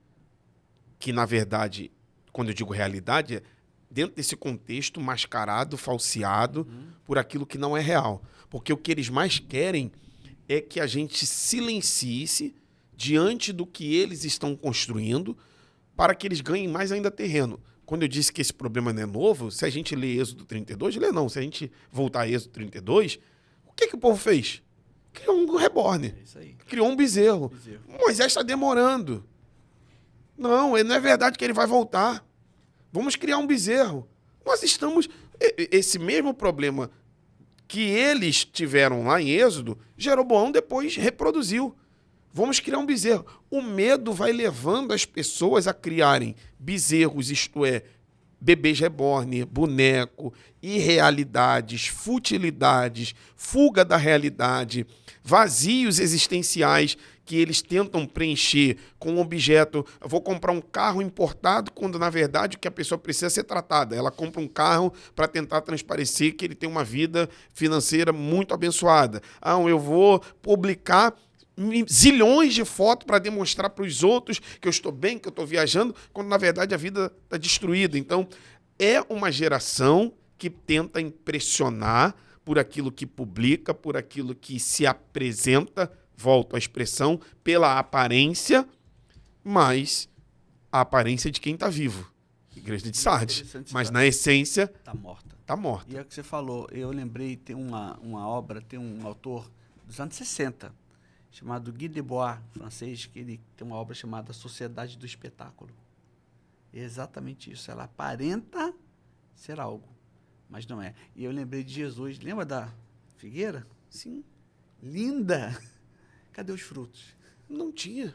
que, na verdade, quando eu digo realidade, é dentro desse contexto mascarado, falseado por aquilo que não é real. Porque o que eles mais querem é que a gente silencie-se diante do que eles estão construindo para que eles ganhem mais ainda terreno. Quando eu disse que esse problema não é novo, se a gente lê Êxodo 32, lê não. Se a gente voltar a Êxodo 32, o que o povo fez? Criou um reborn. É isso aí. Criou um bezerro. Moisés está demorando. Não é verdade que ele vai voltar. Vamos criar um bezerro. Nós estamos... Esse mesmo problema que eles tiveram lá em Êxodo, Jeroboão depois reproduziu. Vamos criar um bezerro. O medo vai levando as pessoas a criarem bezerros, isto é, bebês reborn, boneco, irrealidades, futilidades, fuga da realidade, vazios existenciais que eles tentam preencher com um objeto. Eu vou comprar um carro importado quando, na verdade, o que a pessoa precisa é ser tratada. Ela compra um carro para tentar transparecer que ele tem uma vida financeira muito abençoada. Eu vou publicar zilhões de fotos para demonstrar para os outros que eu estou bem, que eu estou viajando, quando, na verdade, a vida está destruída. Então, é uma geração que tenta impressionar por aquilo que publica, por aquilo que se apresenta, volto à expressão, pela aparência, mas a aparência de quem está vivo. Igreja de Sardes. Mas, na essência, Está morta. está morta. E é o que você falou. Eu lembrei, tem uma obra, tem um autor dos anos 60, chamado Guy Debord, francês, que ele tem uma obra chamada Sociedade do Espetáculo. É exatamente isso. Ela aparenta ser algo, mas não é. E eu lembrei de Jesus. Lembra da figueira? Sim. Linda! Cadê os frutos? Não tinha.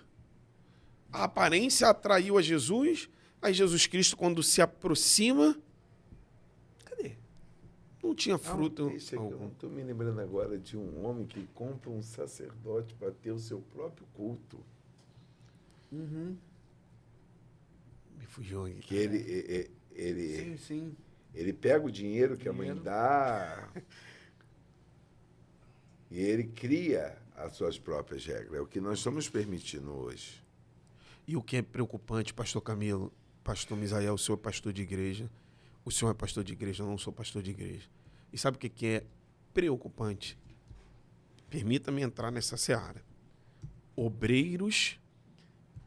A aparência atraiu a Jesus, aí Jesus Cristo, quando se aproxima, Cadê? não tinha fruto Esse aqui, eu algum. não estou me lembrando agora de um homem que compra um sacerdote para ter o seu próprio culto. Uhum. Me fugiu aqui. Que ele Sim. ele pega o dinheiro que a mãe dá e ele cria as suas próprias regras. É o que nós estamos permitindo hoje. E o que é preocupante, pastor Camilo, pastor Misael, o senhor é pastor de igreja, o senhor é pastor de igreja, eu não sou pastor de igreja. E sabe o que é preocupante? Permita-me entrar nessa seara. Obreiros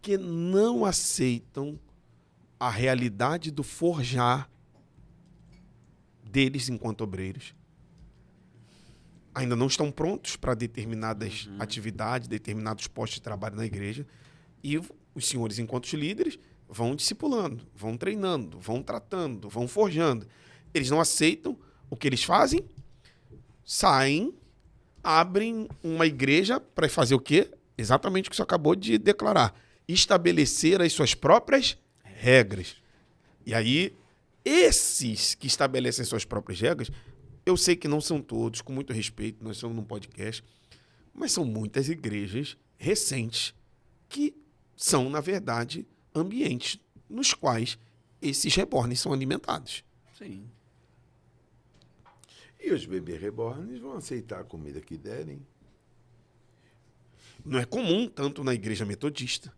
que não aceitam a realidade do forjar deles enquanto obreiros. Ainda não estão prontos para determinadas atividades, determinados postos de trabalho na igreja. E os senhores, enquanto líderes, vão discipulando, vão treinando, vão tratando, vão forjando. Eles não aceitam o que eles fazem, saem, abrem uma igreja para fazer o quê? Exatamente o que você acabou de declarar. Estabelecer as suas próprias regras. E aí, esses que estabelecem suas próprias regras, eu sei que não são todos, com muito respeito, nós somos num podcast, mas são muitas igrejas recentes que são, na verdade, ambientes nos quais esses reborns são alimentados. Sim. E os bebês reborns vão aceitar a comida que derem. Não é comum, tanto na igreja metodista.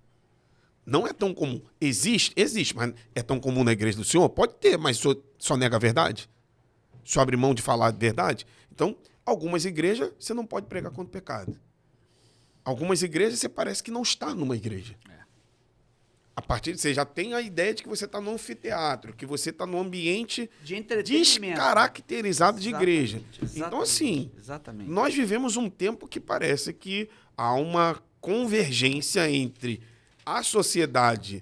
Não é tão comum. Existe, mas é tão comum na igreja do Senhor? Pode ter, mas o senhor só nega a verdade? Só abre mão de falar a verdade? Então, algumas igrejas você não pode pregar contra o pecado. Algumas igrejas você parece que não está numa igreja. A partir de você já tem a ideia de que você está no anfiteatro, que você está num ambiente De entretenimento. descaracterizado de igreja. Exatamente, Então, assim, exatamente. nós vivemos um tempo que parece que há uma convergência entre a sociedade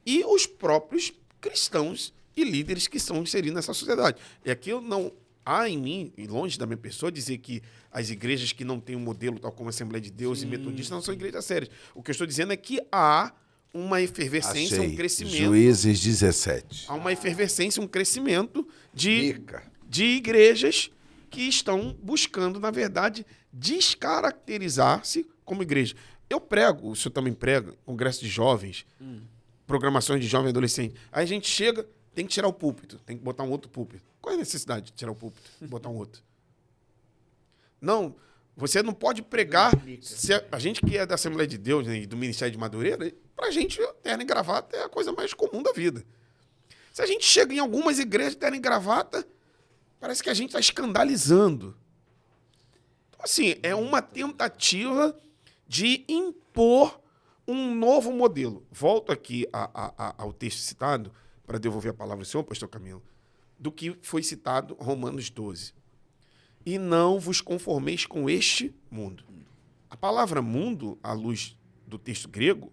e os próprios cristãos e líderes que estão inseridos nessa sociedade. E aqui eu não há em mim, e longe da minha pessoa, dizer que as igrejas que não têm um modelo tal como a Assembleia de Deus e Metodista não são igrejas sérias. O que eu estou dizendo é que há uma efervescência, um crescimento. Juízes 17. Há uma efervescência, um crescimento Mica. de igrejas que estão buscando, na verdade, descaracterizar-se como igreja. Eu prego, o senhor também prega, congresso de jovens, programações de jovem e adolescente. Aí a gente chega, tem que tirar o púlpito, tem que botar um outro púlpito. Qual é a necessidade de tirar o púlpito e botar um outro? Não, você não pode pregar. Se a gente que é da Assembleia de Deus, né, e do Ministério de Madureira, pra gente, terno e gravata é a coisa mais comum da vida. Se a gente chega em algumas igrejas de terno e gravata, parece que a gente está escandalizando. Então, assim, é uma tentativa de impor um novo modelo. Volto aqui ao texto citado, para devolver a palavra ao senhor, pastor Camilo, do que foi citado Romanos 12. E não vos conformeis com este mundo. A palavra mundo, à luz do texto grego,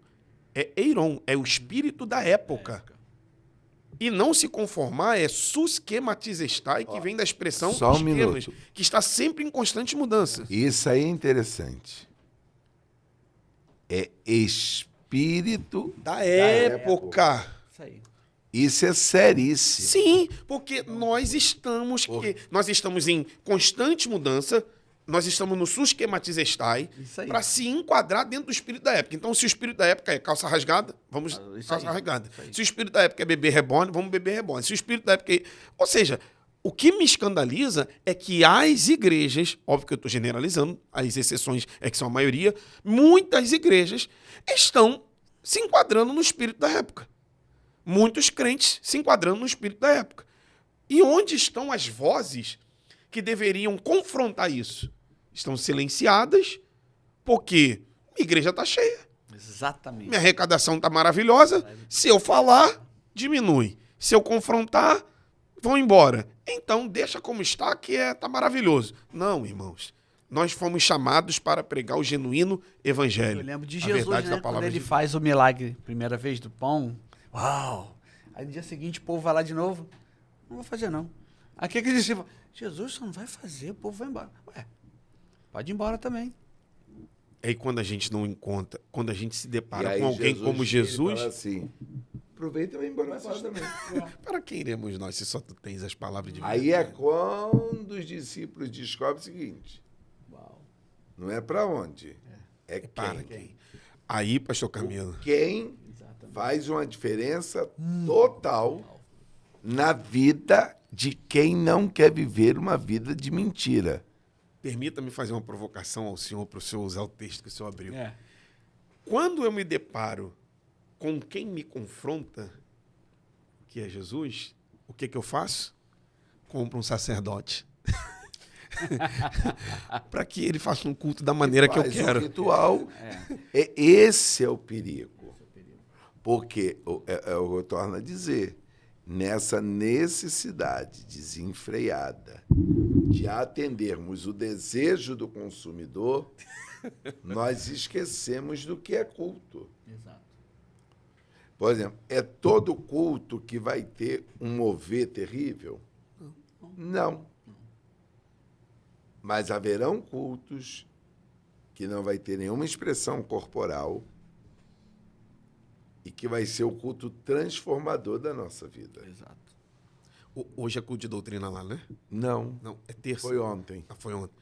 é eiron, é o espírito da época. E não se conformar é susquematizestai, que vem da expressão só um esquemas, minuto. que está sempre em constante mudança. Isso aí é interessante. É espírito Da época. Isso aí. Isso é seríssimo. Sim, porque nós estamos em constante mudança, nós estamos no susquematizestai Isso aí. para se enquadrar dentro do espírito da época. Então, se o espírito da época é calça rasgada, vamos Isso calça aí. rasgada. Isso aí. Se o espírito da época é beber reborn, vamos beber reborn. Se o espírito da época é... Ou seja, o que me escandaliza é que as igrejas, óbvio que eu estou generalizando, as exceções é que são a maioria, muitas igrejas estão se enquadrando no espírito da época. Muitos crentes se enquadrando no espírito da época. E onde estão as vozes que deveriam confrontar isso? Estão silenciadas porque a igreja está cheia. Exatamente. Minha arrecadação está maravilhosa. Se eu falar, diminui. Se eu confrontar, vão embora. Então, deixa como está, que está maravilhoso. Não, irmãos. Nós fomos chamados para pregar o genuíno evangelho. Eu lembro de a Jesus, verdade né? da palavra Quando ele de Deus. faz o milagre, primeira vez do pão. Uau! Aí no dia seguinte o povo vai lá de novo. Não vou fazer, não. Aí o que eles dizem? Jesus, você não vai fazer, o povo vai embora. Ué, pode ir embora também. Aí quando a gente não encontra, quando a gente se E depara aí com alguém como ele Jesus, fala assim, aproveita e vai embora vocês também. para quem iremos nós se só tu tens as palavras de Aí é verdade? quando os discípulos descobrem o seguinte, Uau. não é para onde, é Para quem. quem? Aí, pastor Camilo, Quem Exatamente. faz uma diferença total na vida de quem não quer viver uma vida de mentira. permita-me fazer uma provocação ao senhor para o senhor usar o texto que o senhor abriu. É. Quando eu me deparo com quem me confronta, que é Jesus, o que eu faço? Compro um sacerdote. Para que ele faça um culto da maneira que eu Faz quero. um ritual. Esse é o perigo. Porque, eu torno a dizer, nessa necessidade desenfreada de atendermos o desejo do consumidor, nós esquecemos do que é culto. Exato. Por exemplo, é todo culto que vai ter um mover terrível? Não. Mas haverão cultos que não vai ter nenhuma expressão corporal e que vai ser o culto transformador da nossa vida. Exato. Hoje é culto de doutrina lá, né? Não, Não, é terça. foi ontem. Ah, foi ontem.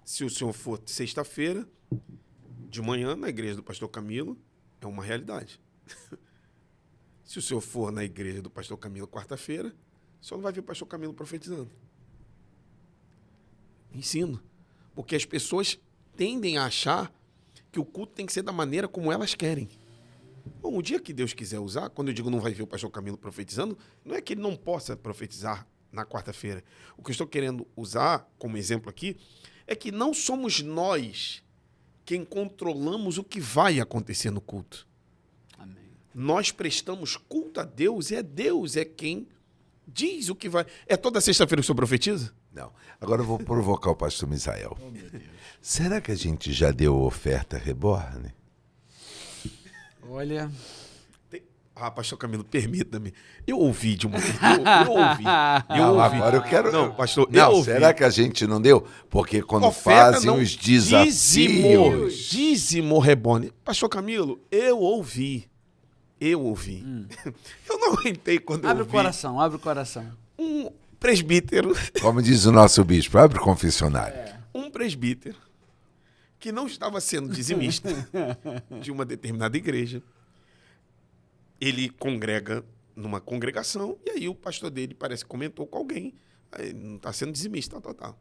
Se o senhor for sexta-feira, de manhã, na igreja do pastor Camilo, é uma realidade. Se o senhor for na igreja do pastor Camilo quarta-feira, o senhor não vai ver o pastor Camilo profetizando. Ensino. Porque as pessoas tendem a achar que o culto tem que ser da maneira como elas querem. Bom, o dia que Deus quiser usar, quando eu digo não vai ver o pastor Camilo profetizando, não é que ele não possa profetizar na quarta-feira. O que eu estou querendo usar como exemplo aqui é que não somos nós quem controlamos o que vai acontecer no culto. Amém. Nós prestamos culto a Deus e Deus é quem diz o que vai. É toda sexta-feira que o senhor profetiza? Não. Agora eu vou provocar o pastor Misael. Será que a gente já deu oferta reborn? Olha. Pastor Camilo, permita-me. Eu ouvi de uma. Eu ouvi. Não, agora eu quero. Não, pastor, eu não, ouvi. será que a gente não deu? Porque quando Oferta fazem não, os desafios. Dízimo Rebone. Pastor Camilo, eu ouvi. Eu ouvi. Eu não aguentei quando eu Abre o ouvi. coração, abre o coração. presbítero, Como diz o nosso bispo, abre o confessionário. um presbítero que não estava sendo dizimista de uma determinada igreja. Ele congrega numa congregação e aí o pastor dele parece que comentou com alguém, aí não está sendo dizimista, tal.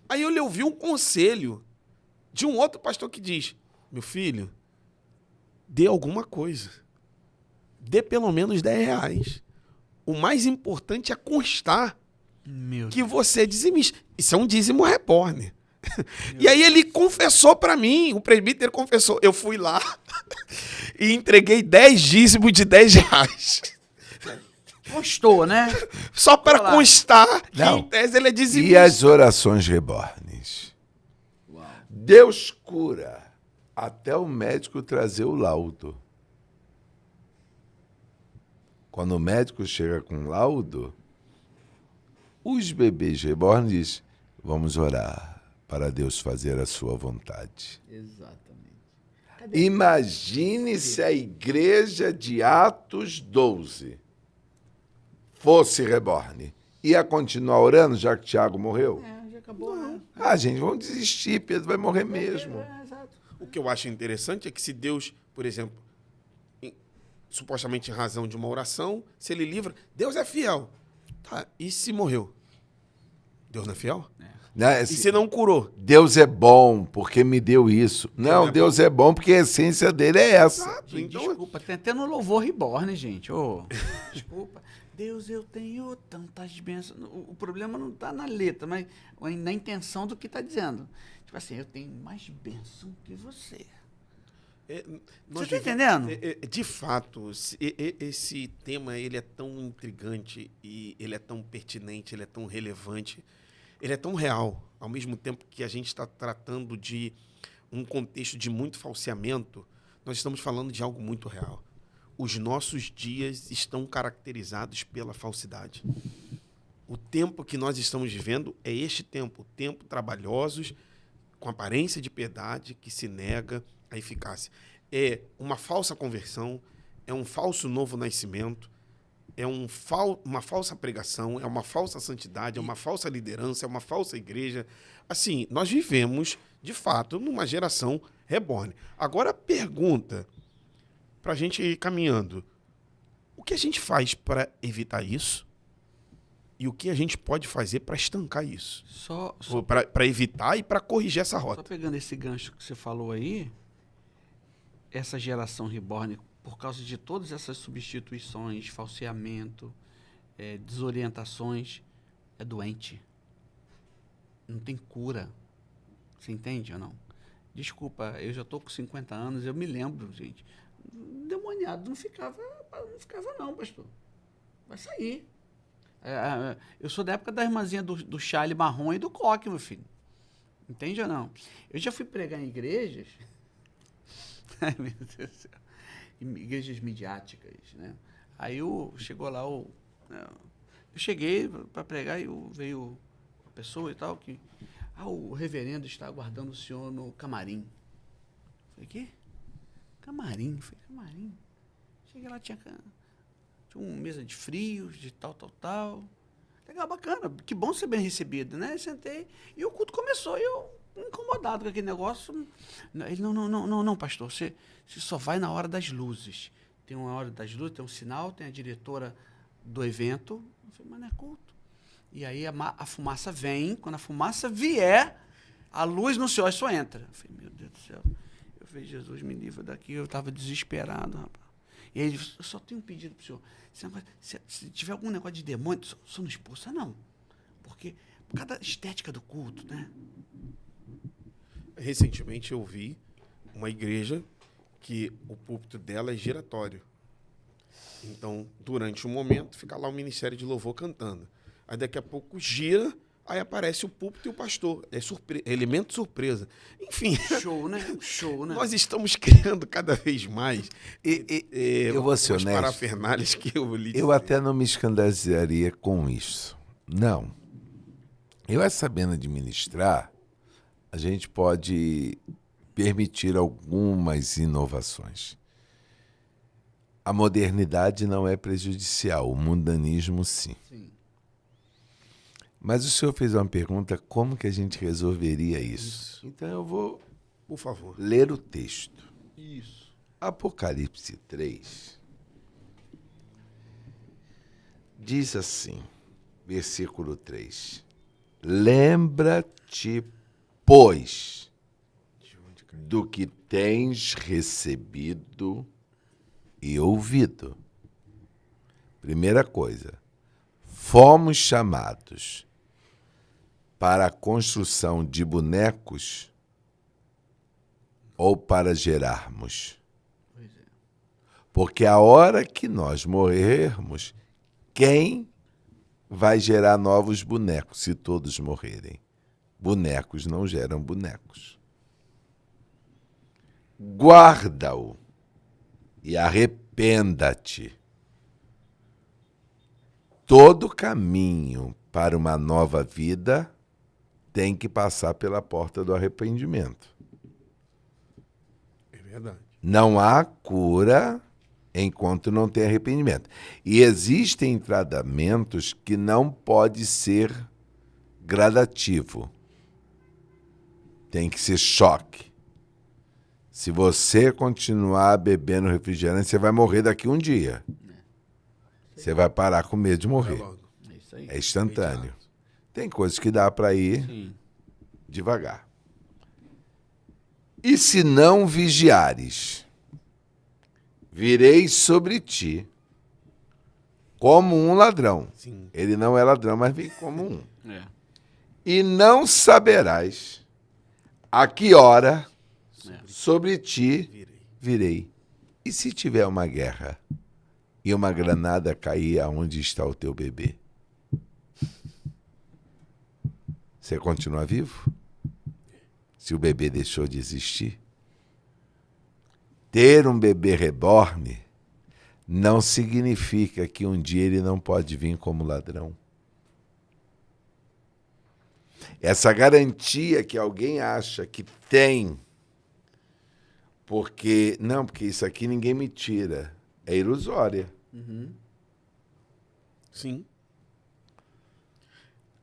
Aí ele ouviu um conselho de um outro pastor que diz: meu filho, dê alguma coisa. Dê pelo menos R$10. O mais importante é constar que você é dizimista. Isso é um dízimo reborn. E aí ele confessou para mim, o presbítero confessou. Eu fui lá e entreguei 10 dízimos de R$10. Constou, né? Só para Olá. constar que, Não. em tese, ele é dizimista. E as orações rebornes? Deus cura até o médico trazer o laudo. Quando o médico chega com o laudo, os bebês reborn dizem: vamos orar para Deus fazer a sua vontade. Exatamente. Imagine se a igreja de Atos 12 fosse reborn. Ia continuar orando, já que Tiago morreu? Já acabou, né? Ah, gente, vamos desistir, Pedro vai morrer mesmo. Exato. O que eu acho interessante é que se Deus, por exemplo, supostamente em razão de uma oração, se ele livra, Deus é fiel. Tá, e se morreu? Deus não é fiel? Né? E se não curou? Deus é bom porque me deu isso. Não, é Deus é bom porque a essência dele é essa. Exato. Gente, Então, desculpa, tem até no louvor reborn, gente. Ô, desculpa. Deus, eu tenho tantas bênçãos. O problema não está na letra, mas na intenção do que está dizendo. Tipo assim, eu tenho mais bênção que você. nós Você tá vivemos- entendendo? De fato, esse tema ele é tão intrigante e ele é tão pertinente, ele é tão relevante, ele é tão real, ao mesmo tempo que a gente está tratando de um contexto de muito falseamento, nós estamos falando de algo muito real. Os nossos dias estão caracterizados pela falsidade. O tempo que nós estamos vivendo é este tempo, tempo trabalhosos, com aparência de piedade, que se nega a eficácia. É uma falsa conversão, é um falso novo nascimento, é uma falsa pregação, é uma falsa santidade, é uma falsa liderança, é uma falsa igreja. Assim, nós vivemos, de fato, numa geração reborn. Agora, a pergunta, para a gente ir caminhando, o que a gente faz para evitar isso? E o que a gente pode fazer para estancar isso? Só Para evitar e para corrigir essa Só rota. pegando esse gancho que você falou aí, essa geração reborn, por causa de todas essas substituições, falseamento, desorientações, é doente. Não tem cura. Você entende ou não? Desculpa, eu já estou com 50 anos, eu me lembro, gente. Demoniado não ficava não, pastor. Vai sair. Eu sou da época da irmãzinha do Charlie Marrom e do Coque, meu filho. Entende ou não? Eu já fui pregar em igrejas. Ai, meu Deus do céu. Igrejas midiáticas, né? Aí chegou lá eu cheguei para pregar e veio a pessoa e tal que o reverendo está aguardando o senhor no camarim. Falei, quê? Camarim? Falei, camarim. Cheguei lá, tinha uma mesa de frios, de tal. Legal, bacana. Que bom ser bem recebido, né? Sentei e o culto começou e eu incomodado com aquele negócio. Ele, não, pastor, você só vai na hora das luzes. Tem uma hora das luzes, tem um sinal, tem a diretora do evento. Eu falei, mas não é culto. E aí a fumaça vem, quando a fumaça vier, a luz no céu só entra. Eu falei, meu Deus do céu. Eu falei, Jesus, me livra daqui. Eu estava desesperado, rapaz. E aí ele disse, eu só tenho um pedido para o senhor. Se tiver algum negócio de demônio, só não expulsa, não. Porque por causa da estética do culto, né? Recentemente eu vi uma igreja que o púlpito dela é giratório. Então, durante um momento, fica lá o ministério de louvor cantando. Aí daqui a pouco gira, aí aparece o púlpito e o pastor. É elemento surpresa. Enfim. Show, né? Show, né? Nós estamos criando cada vez mais Eu vou ser umas honesto. parafernálias que eu li. Eu até não me escandalizaria com isso. Não. Eu, sabendo administrar, a gente pode permitir algumas inovações. A modernidade não é prejudicial, o mundanismo sim. Sim. Mas o senhor fez uma pergunta, como que a gente resolveria isso? Então eu vou, Por favor. ler o texto. Isso. Apocalipse 3 diz assim, versículo 3. Lembra-te, pois, do que tens recebido e ouvido. Primeira coisa, fomos chamados para a construção de bonecos ou para gerarmos? Pois é. Porque a hora que nós morrermos, quem vai gerar novos bonecos se todos morrerem? Bonecos não geram bonecos. Guarda-o e arrependa-te. Todo caminho para uma nova vida tem que passar pela porta do arrependimento. É verdade. Não há cura enquanto não tem arrependimento. E existem tratamentos que não pode ser gradativo. Tem que ser choque. Se você continuar bebendo refrigerante, você vai morrer daqui um dia. Você vai parar com medo de Vai morrer. logo. É isso aí. É instantâneo. Imediato. Tem coisas que dá para ir Sim. devagar. E se não vigiares, virei sobre ti como um ladrão. Sim. Ele não é ladrão, mas vem como um. É. E não saberás a que hora sobre ti Virei. virei. E se tiver uma guerra e uma granada cair aonde está o teu bebê? Você continua vivo? Se o bebê deixou de existir? Ter um bebê reborn não significa que um dia ele não pode vir como ladrão. Essa garantia que alguém acha que tem, porque isso aqui ninguém me tira, é ilusória. Sim.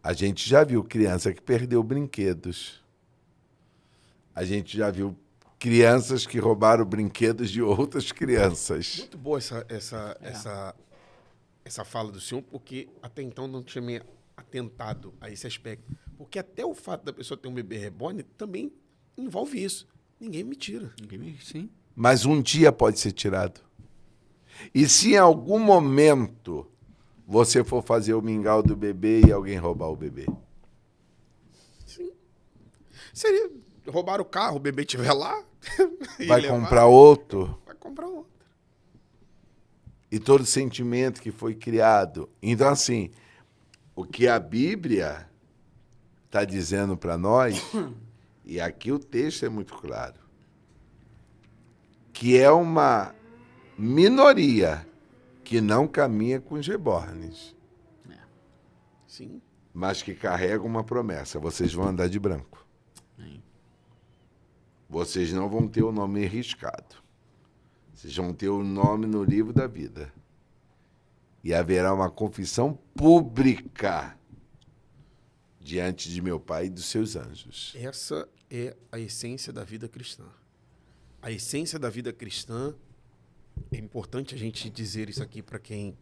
A gente já viu criança que perdeu brinquedos. A gente já viu crianças que roubaram brinquedos de outras crianças. Muito boa essa fala do senhor, porque até então não tinha me atentado a esse aspecto. Porque até o fato da pessoa ter um bebê reborn também envolve isso. Ninguém me tira. Sim. Mas um dia pode ser tirado. E se em algum momento você for fazer o mingau do bebê e alguém roubar o bebê? Sim. Seria roubar o carro, o bebê estiver lá. e Vai levar, comprar outro? Vai comprar outro. E todo sentimento que foi criado. Então, assim, o que a Bíblia está dizendo para nós, e aqui o texto é muito claro, que é uma minoria que não caminha com os rebornes, Sim. mas que carrega uma promessa. Vocês vão andar de branco. Sim. Vocês não vão ter o nome riscado. Vocês vão ter o nome no livro da vida. E haverá uma confissão pública diante de meu Pai e dos seus anjos. Essa é a essência da vida cristã. A essência da vida cristã, é importante a gente dizer isso aqui para quem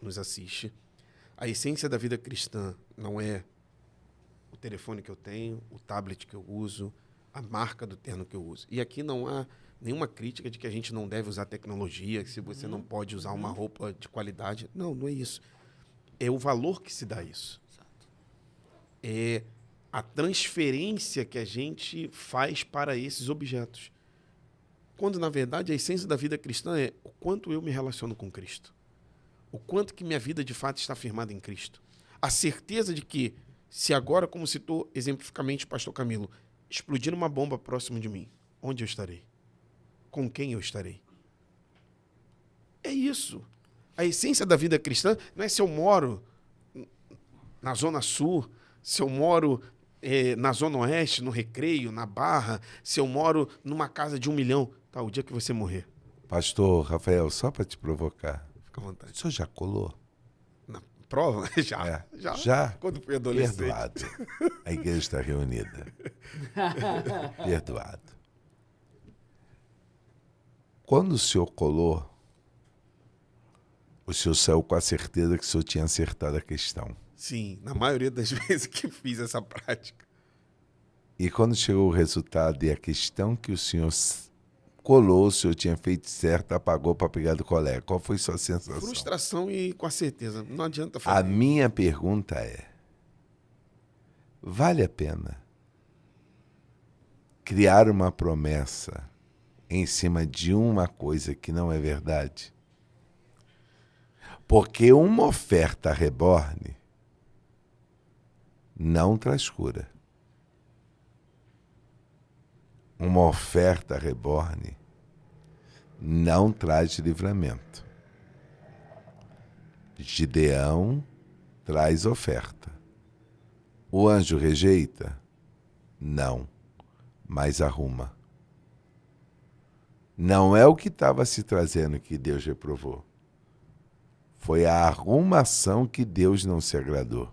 nos assiste. A essência da vida cristã não é o telefone que eu tenho, o tablet que eu uso, a marca do terno que eu uso. E aqui não há nenhuma crítica de que a gente não deve usar tecnologia, que se você não pode usar uma roupa de qualidade. Não, não é isso. É o valor que se dá a isso. É a transferência que a gente faz para esses objetos. Quando, na verdade, a essência da vida cristã é o quanto eu me relaciono com Cristo. O quanto que minha vida, de fato, está firmada em Cristo. A certeza de que, se agora, como citou exemplificamente o pastor Camilo, explodir uma bomba próximo de mim, onde eu estarei? Com quem eu estarei? É isso. A essência da vida cristã não é se eu moro na Zona Sul, se eu moro na Zona Oeste, no Recreio, na Barra, se eu moro numa casa de 1 milhão. Tá, o dia que você morrer. Pastor Rafael, só para te provocar, Fica à vontade. o senhor já colou? Não, prova? Já. É. Já. Já. Quando fui adolescente. Perdoado. A igreja está reunida. Perdoado. Quando o senhor colou, o senhor saiu com a certeza que o senhor tinha acertado a questão. Sim, na maioria das vezes que fiz essa prática. E quando chegou o resultado e a questão que o senhor colou, o senhor tinha feito certo, apagou para pegar do colega. Qual foi sua sensação? Frustração e com a certeza. Não adianta fazer. A minha pergunta é, vale a pena criar uma promessa em cima de uma coisa que não é verdade? Porque uma oferta reborn não traz cura. Uma oferta reborn não traz livramento. Gideão traz oferta. O anjo rejeita? Não, mas arruma. Não é o que estava se trazendo que Deus reprovou. Foi a arrumação que Deus não se agradou.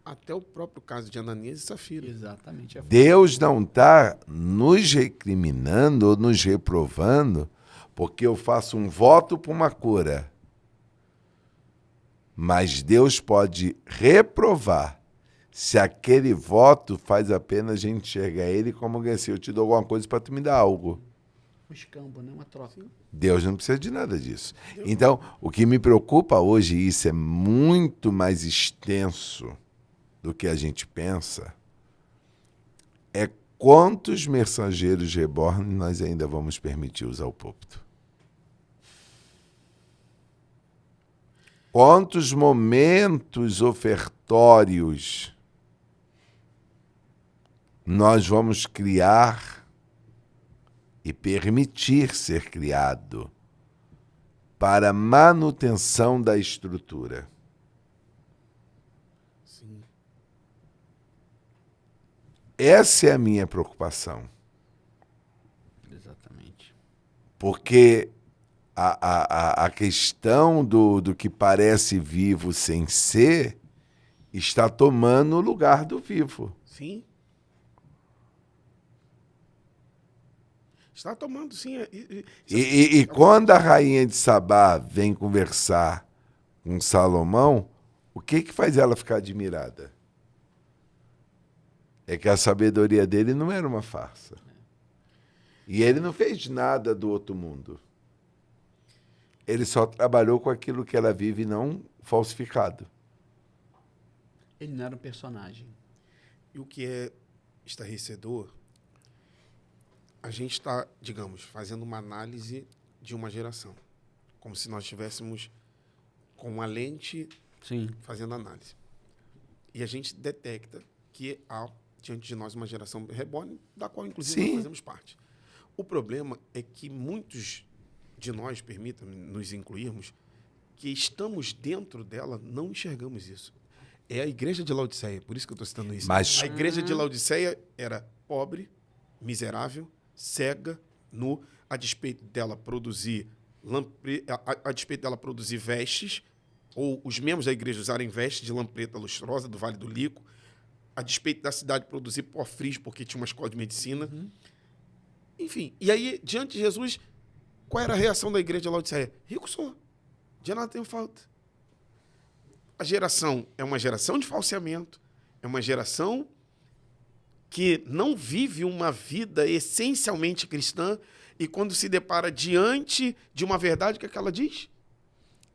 Até o próprio caso de Ananias e Safira. Exatamente. Deus não está nos recriminando ou nos reprovando porque eu faço um voto para uma cura. Mas Deus pode reprovar se aquele voto faz apenas a gente enxergar ele como assim, eu te dou alguma coisa para tu me dar algo. Um escambo, né? Uma troca. Deus não precisa de nada disso. Então, o que me preocupa hoje, e isso é muito mais extenso do que a gente pensa, é quantos mensageiros reborn nós ainda vamos permitir usar o púlpito. Quantos momentos ofertórios nós vamos criar e permitir ser criado para manutenção da estrutura. Sim. Essa é a minha preocupação. Exatamente. Porque a questão do que parece vivo sem ser está tomando o lugar do vivo. Sim. Está tomando, sim. E quando a rainha de Sabá vem conversar com Salomão, o que faz ela ficar admirada? É que a sabedoria dele não era uma farsa. E ele não fez nada do outro mundo. Ele só trabalhou com aquilo que ela vive, não falsificado. Ele não era um personagem. E o que é estarrecedor, a gente está, digamos, fazendo uma análise de uma geração. Como se nós estivéssemos com uma lente Sim. fazendo análise. E a gente detecta que há diante de nós uma geração reborn, da qual, inclusive, Sim. nós fazemos parte. O problema é que muitos de nós, permitam-me nos incluirmos, que estamos dentro dela, não enxergamos isso. É a igreja de Laodiceia, por isso que eu estou citando isso. Mas- A igreja de Laodiceia era pobre, miserável, cega, nu, a despeito dela produzir a despeito dela produzir vestes, ou os membros da igreja usarem vestes de lã preta lustrosa do Vale do Lico, a despeito da cidade produzir pó fris porque tinha uma escola de medicina. Enfim, e aí, diante de Jesus, qual era a reação da igreja de Laodiceia? Rico sou, de nada tenho falta. A geração é uma geração de falseamento, é uma geração que não vive uma vida essencialmente cristã e quando se depara diante de uma verdade, o que é que ela diz?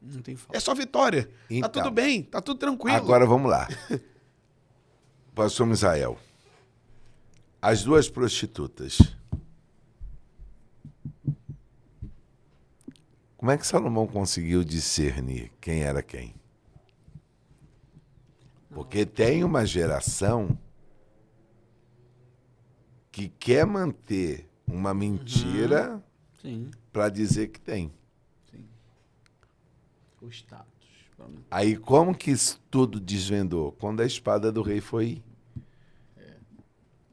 Não tem falta. É só vitória. Então, Tá tudo bem, tá tudo tranquilo. Agora vamos lá. Pastor Misael, as duas prostitutas. Como é que Salomão conseguiu discernir quem era quem? Porque tem uma geração que quer manter uma mentira Sim. para dizer que tem. O status. Vamos. Aí como que isso tudo desvendou? Quando a espada do rei foi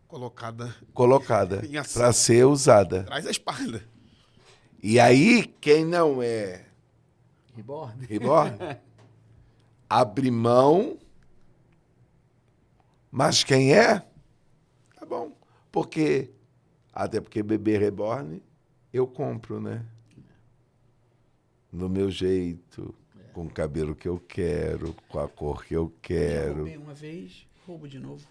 Colocada colocada Em ação. para ser usada. traz a espada. E aí, quem não é Reborn? reborn, abrir mão, mas quem é? Tá bom. Até porque bebê reborn, eu compro, né? No meu jeito, com o cabelo que eu quero, com a cor que eu Já quero. roubei uma vez, roubo de novo.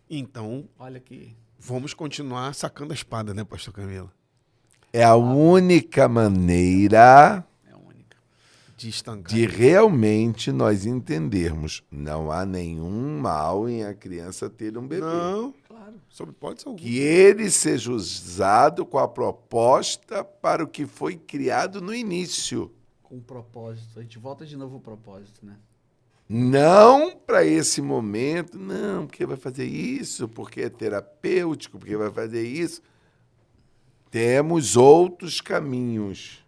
Então, Olha aqui. vamos continuar sacando a espada, né, pastor Camilo? É a única maneira É a única. De estancar. de realmente nós entendermos. Não há nenhum mal em a criança ter um bebê. Não, Claro. sob hipótese alguma. Que ele seja usado com a proposta para o que foi criado no início. Com propósito. A gente volta de novo ao propósito, né? Não para esse momento, não, porque vai fazer isso, porque é terapêutico, porque vai fazer isso. Temos outros caminhos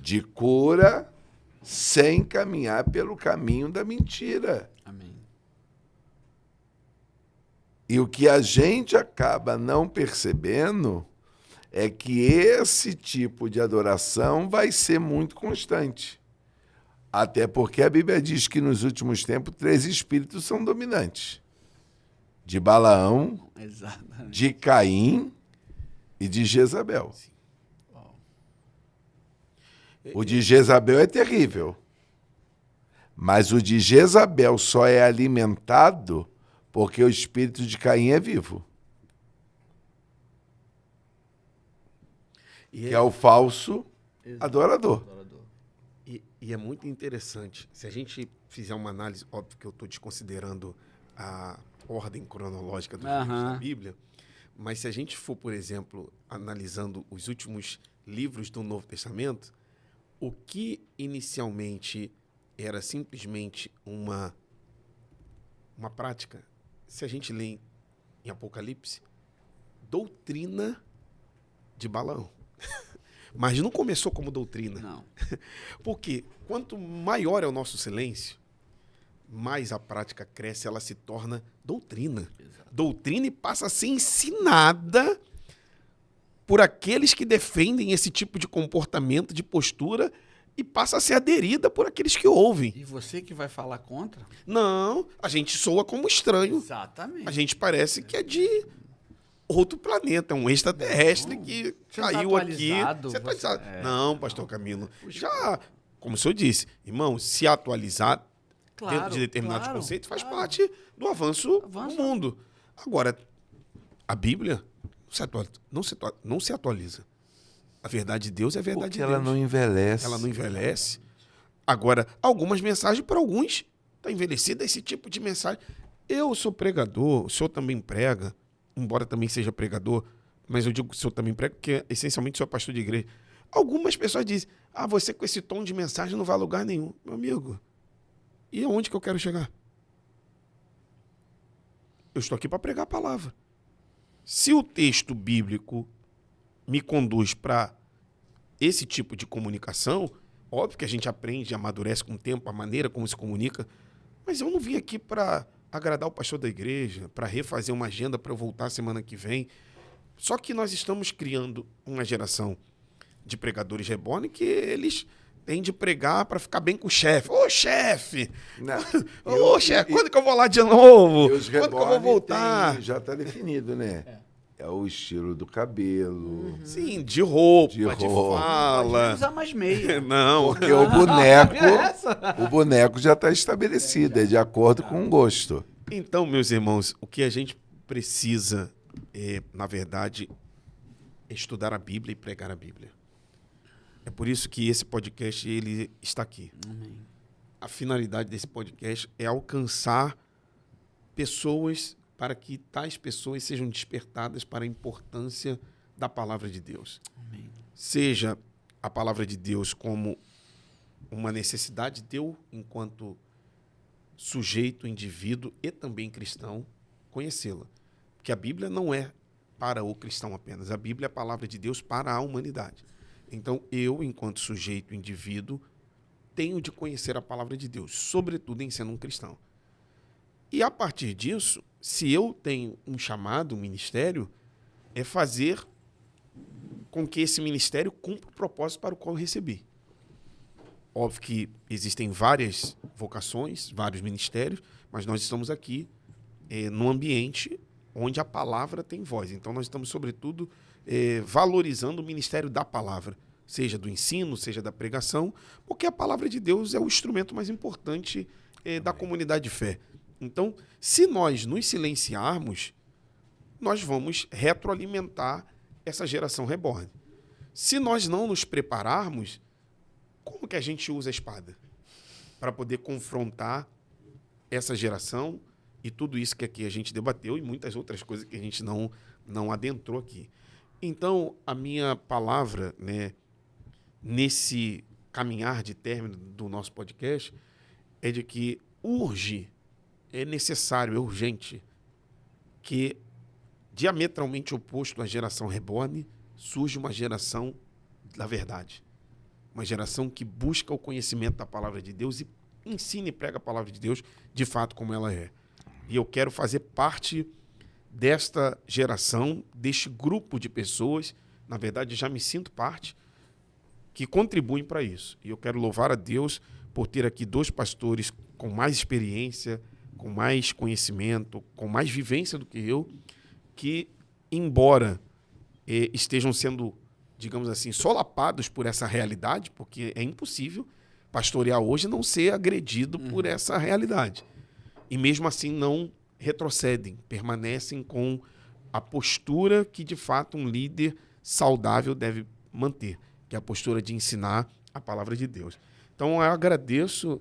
de cura sem caminhar pelo caminho da mentira. Amém. E o que a gente acaba não percebendo é que esse tipo de adoração vai ser muito constante. Até porque a Bíblia diz que nos últimos tempos 3 espíritos são dominantes. De Balaão, Exatamente. de Caim e de Jezabel. Uau. O de Jezabel é terrível. Mas o de Jezabel só é alimentado porque o espírito de Caim é vivo. E Que é o falso Exato. adorador. Adorador. E é muito interessante. Se a gente fizer uma análise, óbvio que eu estou desconsiderando a ordem cronológica dos livros da Bíblia, mas se a gente for, por exemplo, analisando os últimos livros do Novo Testamento, o que inicialmente era simplesmente uma prática, se a gente lê em Apocalipse, doutrina de Balaão. Mas não começou como doutrina. Não. Porque quanto maior é o nosso silêncio, mais a prática cresce, ela se torna doutrina. Exato. Doutrina e passa a ser ensinada por aqueles que defendem esse tipo de comportamento, de postura, e passa a ser aderida por aqueles que ouvem. E você que vai falar contra? Não, a gente soa como estranho. Exatamente. A gente parece que é de outro planeta, um extraterrestre Não. que Você não tá caiu aqui. atualizado, Você tá atualizado. você- Não, pastor Camilo. Já, como o senhor disse, irmão, se atualizar dentro de determinados conceitos faz parte do avanço do mundo. Agora, a Bíblia não se atualiza. A verdade de Deus é a verdade Porque de Deus. ela não envelhece. Ela não envelhece. Agora, algumas mensagens, para alguns, está envelhecida esse tipo de mensagem. Eu sou pregador, o senhor também prega, embora também seja pregador, mas eu digo que o senhor também prega, porque essencialmente o senhor é pastor de igreja. Algumas pessoas dizem, você com esse tom de mensagem não vai a lugar nenhum. Meu amigo, e aonde que eu quero chegar? Eu estou aqui para pregar a palavra. Se o texto bíblico me conduz para esse tipo de comunicação, óbvio que a gente aprende, amadurece com o tempo, a maneira como se comunica, mas eu não vim aqui para agradar o pastor da igreja, para refazer uma agenda para eu voltar semana que vem. Só que nós estamos criando uma geração de pregadores reborn que eles têm de pregar para ficar bem com o chefe. Ô, chefe! Ô, chefe, quando que eu vou lá de novo? Quando que eu vou voltar? Já está definido, né? É o estilo do cabelo. Sim, de roupa, de roupa. fala. Pode usar mais meia. Não. Porque o boneco já está estabelecido, é de acordo com o gosto. Então, meus irmãos, o que a gente precisa, na verdade, é estudar a Bíblia e pregar a Bíblia. É por isso que esse podcast ele está aqui. Amém. A finalidade desse podcast é alcançar pessoas para que tais pessoas sejam despertadas para a importância da palavra de Deus. Amém. Seja a palavra de Deus como uma necessidade de eu, enquanto sujeito, indivíduo e também cristão, conhecê-la. Porque a Bíblia não é para o cristão apenas. A Bíblia é a palavra de Deus para a humanidade. Então, eu, enquanto sujeito, indivíduo, tenho de conhecer a palavra de Deus, sobretudo em sendo um cristão. E, a partir disso, se eu tenho um chamado, um ministério, é fazer com que esse ministério cumpra o propósito para o qual eu recebi. Óbvio que existem várias vocações, vários ministérios, mas nós estamos aqui num ambiente onde a palavra tem voz. Então, nós estamos, sobretudo, valorizando o ministério da palavra, seja do ensino, seja da pregação, porque a palavra de Deus é o instrumento mais importante da comunidade de fé. Então, se nós nos silenciarmos, nós vamos retroalimentar essa geração reborn. Se nós não nos prepararmos, como que a gente usa a espada? Para poder confrontar essa geração e tudo isso que aqui a gente debateu e muitas outras coisas que a gente não adentrou aqui. Então, a minha palavra, né, nesse caminhar de término do nosso podcast é de que urge, é necessário, é urgente que, diametralmente oposto à geração reborn, surge uma geração da verdade. Uma geração que busca o conhecimento da palavra de Deus e ensina e prega a palavra de Deus de fato como ela é. E eu quero fazer parte desta geração, deste grupo de pessoas, na verdade já me sinto parte, que contribuem para isso. E eu quero louvar a Deus por ter aqui 2 pastores com mais experiência, com mais conhecimento, com mais vivência do que eu, que, embora estejam sendo, digamos assim, solapados por essa realidade, porque é impossível pastorear hoje não ser agredido por essa realidade. E mesmo assim não retrocedem, permanecem com a postura que, de fato, um líder saudável deve manter, que é a postura de ensinar a palavra de Deus. Então, eu agradeço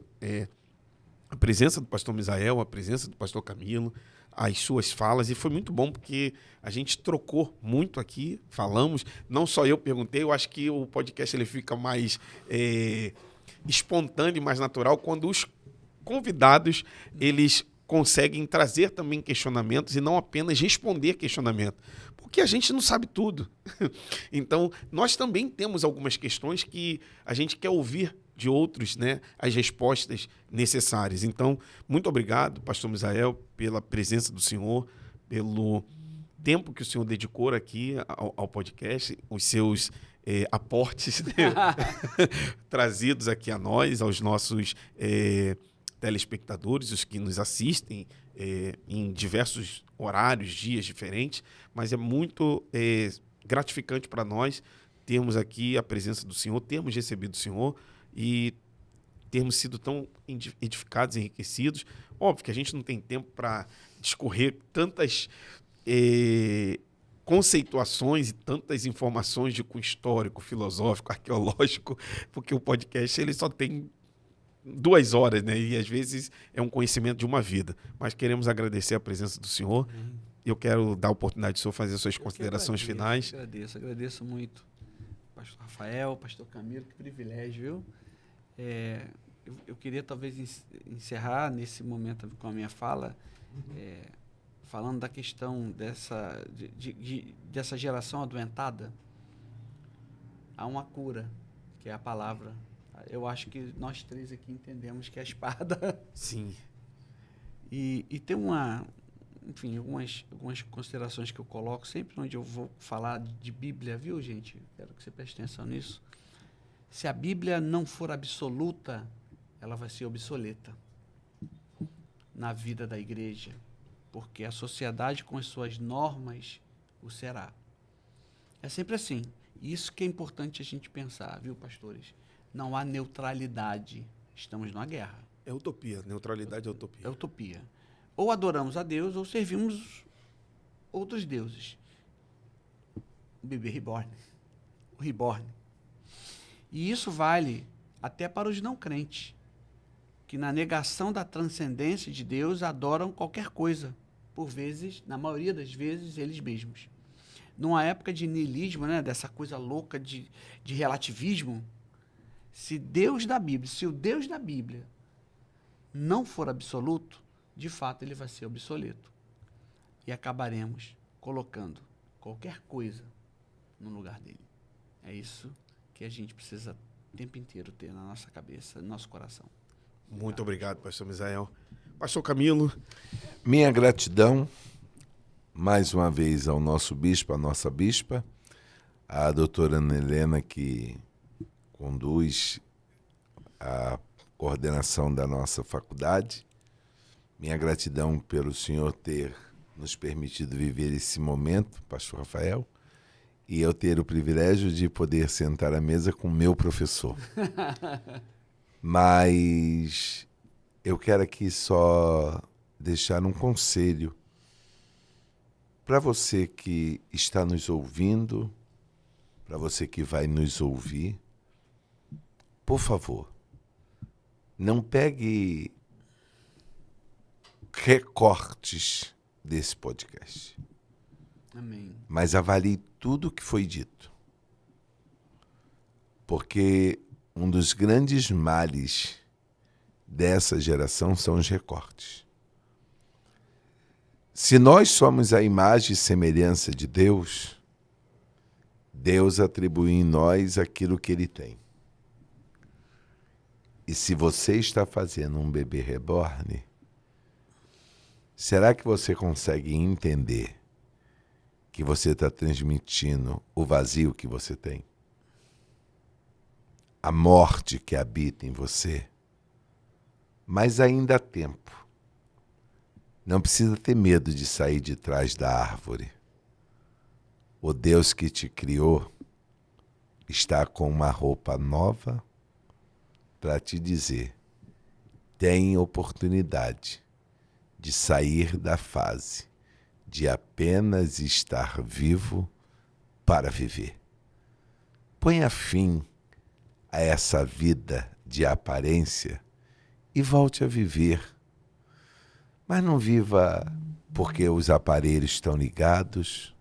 a presença do pastor Misael, a presença do pastor Camilo, as suas falas, e foi muito bom porque a gente trocou muito aqui, falamos, não só eu perguntei, eu acho que o podcast ele fica mais espontâneo e mais natural quando os convidados, eles conseguem trazer também questionamentos e não apenas responder questionamento, porque a gente não sabe tudo. Então, nós também temos algumas questões que a gente quer ouvir de outros, né, as respostas necessárias. Então, muito obrigado, pastor Misael, pela presença do senhor, pelo tempo que o senhor dedicou aqui ao podcast, os seus aportes, né, trazidos aqui a nós, aos nossos telespectadores, os que nos assistem em diversos horários, dias diferentes, mas é muito gratificante para nós termos aqui a presença do senhor, termos recebido o senhor e termos sido tão edificados, enriquecidos. Óbvio que a gente não tem tempo para discorrer tantas conceituações e tantas informações de cunho histórico, filosófico, arqueológico, porque o podcast ele só tem 2 horas, né? E às vezes é um conhecimento de uma vida. Mas queremos agradecer a presença do senhor. Eu quero dar a oportunidade do senhor fazer suas considerações finais. Agradeço muito. Pastor Rafael, pastor Camilo, que privilégio, viu? Eu queria talvez encerrar nesse momento com a minha fala, falando da questão dessa geração adoentada. Há uma cura, que é a palavra. Eu acho que nós 3 aqui entendemos que é a espada. Sim. E tem enfim, algumas considerações que eu coloco sempre onde eu vou falar de Bíblia, viu, gente? Quero que você preste atenção nisso. Se a Bíblia não for absoluta, ela vai ser obsoleta na vida da igreja, porque a sociedade com as suas normas o será. É sempre assim. Isso que é importante a gente pensar, viu, pastores? Não há neutralidade. Estamos numa guerra. É utopia. Neutralidade é utopia. É utopia. Ou adoramos a Deus ou servimos outros deuses. O bebê reborn. O reborn. E isso vale até para os não crentes, que na negação da transcendência de Deus adoram qualquer coisa, por vezes, na maioria das vezes, eles mesmos. Numa época de niilismo, né, dessa coisa louca de relativismo, se o Deus da Bíblia não for absoluto, de fato ele vai ser obsoleto. E acabaremos colocando qualquer coisa no lugar dele. É isso que a gente precisa o tempo inteiro ter na nossa cabeça, no nosso coração. Muito obrigado, pastor Misael. Pastor Camilo. Minha gratidão, mais uma vez, ao nosso bispo, à nossa bispa, a doutora Ana Helena, que conduz a coordenação da nossa faculdade. Minha gratidão pelo senhor ter nos permitido viver esse momento, pastor Rafael, e eu ter o privilégio de poder sentar à mesa com o meu professor. Mas eu quero aqui só deixar um conselho para você que está nos ouvindo, para você que vai nos ouvir. Por favor, não pegue recortes desse podcast. Amém. Mas avalie tudo o que foi dito. Porque um dos grandes males dessa geração são os recortes. Se nós somos a imagem e semelhança de Deus, Deus atribui em nós aquilo que Ele tem. E se você está fazendo um bebê reborn, será que você consegue entender que você está transmitindo o vazio que você tem? A morte que habita em você? Mas ainda há tempo. Não precisa ter medo de sair de trás da árvore. O Deus que te criou está com uma roupa nova para te dizer: tem oportunidade de sair da fase de apenas estar vivo para viver. Ponha fim a essa vida de aparência e volte a viver. Mas não viva porque os aparelhos estão ligados,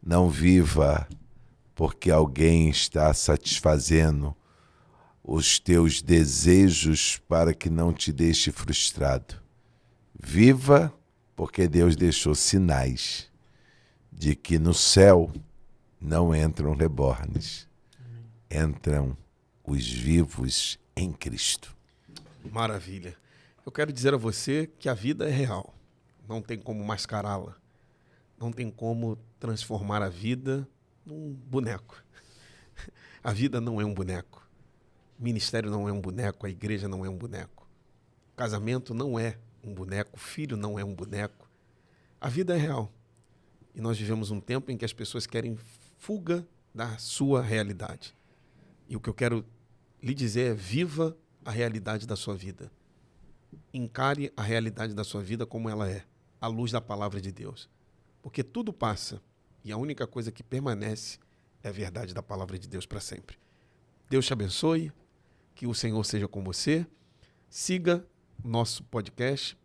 não viva porque alguém está satisfazendo os teus desejos para que não te deixe frustrado. Viva porque Deus deixou sinais de que no céu não entram rebornes, entram os vivos em Cristo. Maravilha. Eu quero dizer a você que a vida é real. Não tem como mascará-la. Não tem como transformar a vida num boneco. A vida não é um boneco. O ministério não é um boneco. A igreja não é um boneco. O casamento não é um boneco. O filho não é um boneco. A vida é real. E nós vivemos um tempo em que as pessoas querem fuga da sua realidade. E o que eu quero lhe dizer é: viva a realidade da sua vida. Encare a realidade da sua vida como ela é, à luz da palavra de Deus. Porque tudo passa e a única coisa que permanece é a verdade da palavra de Deus para sempre. Deus te abençoe, que o Senhor seja com você. Siga o nosso podcast,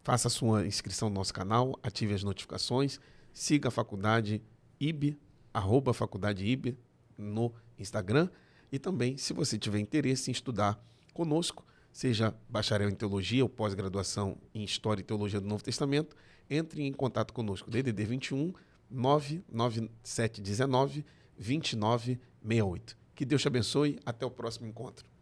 faça a sua inscrição no nosso canal, ative as notificações, siga a Faculdade IB, @Faculdade IB no Instagram. E também, se você tiver interesse em estudar conosco, seja bacharel em teologia ou pós-graduação em História e Teologia do Novo Testamento, entre em contato conosco. DDD 21 99719 2968. Que Deus te abençoe. Até o próximo encontro.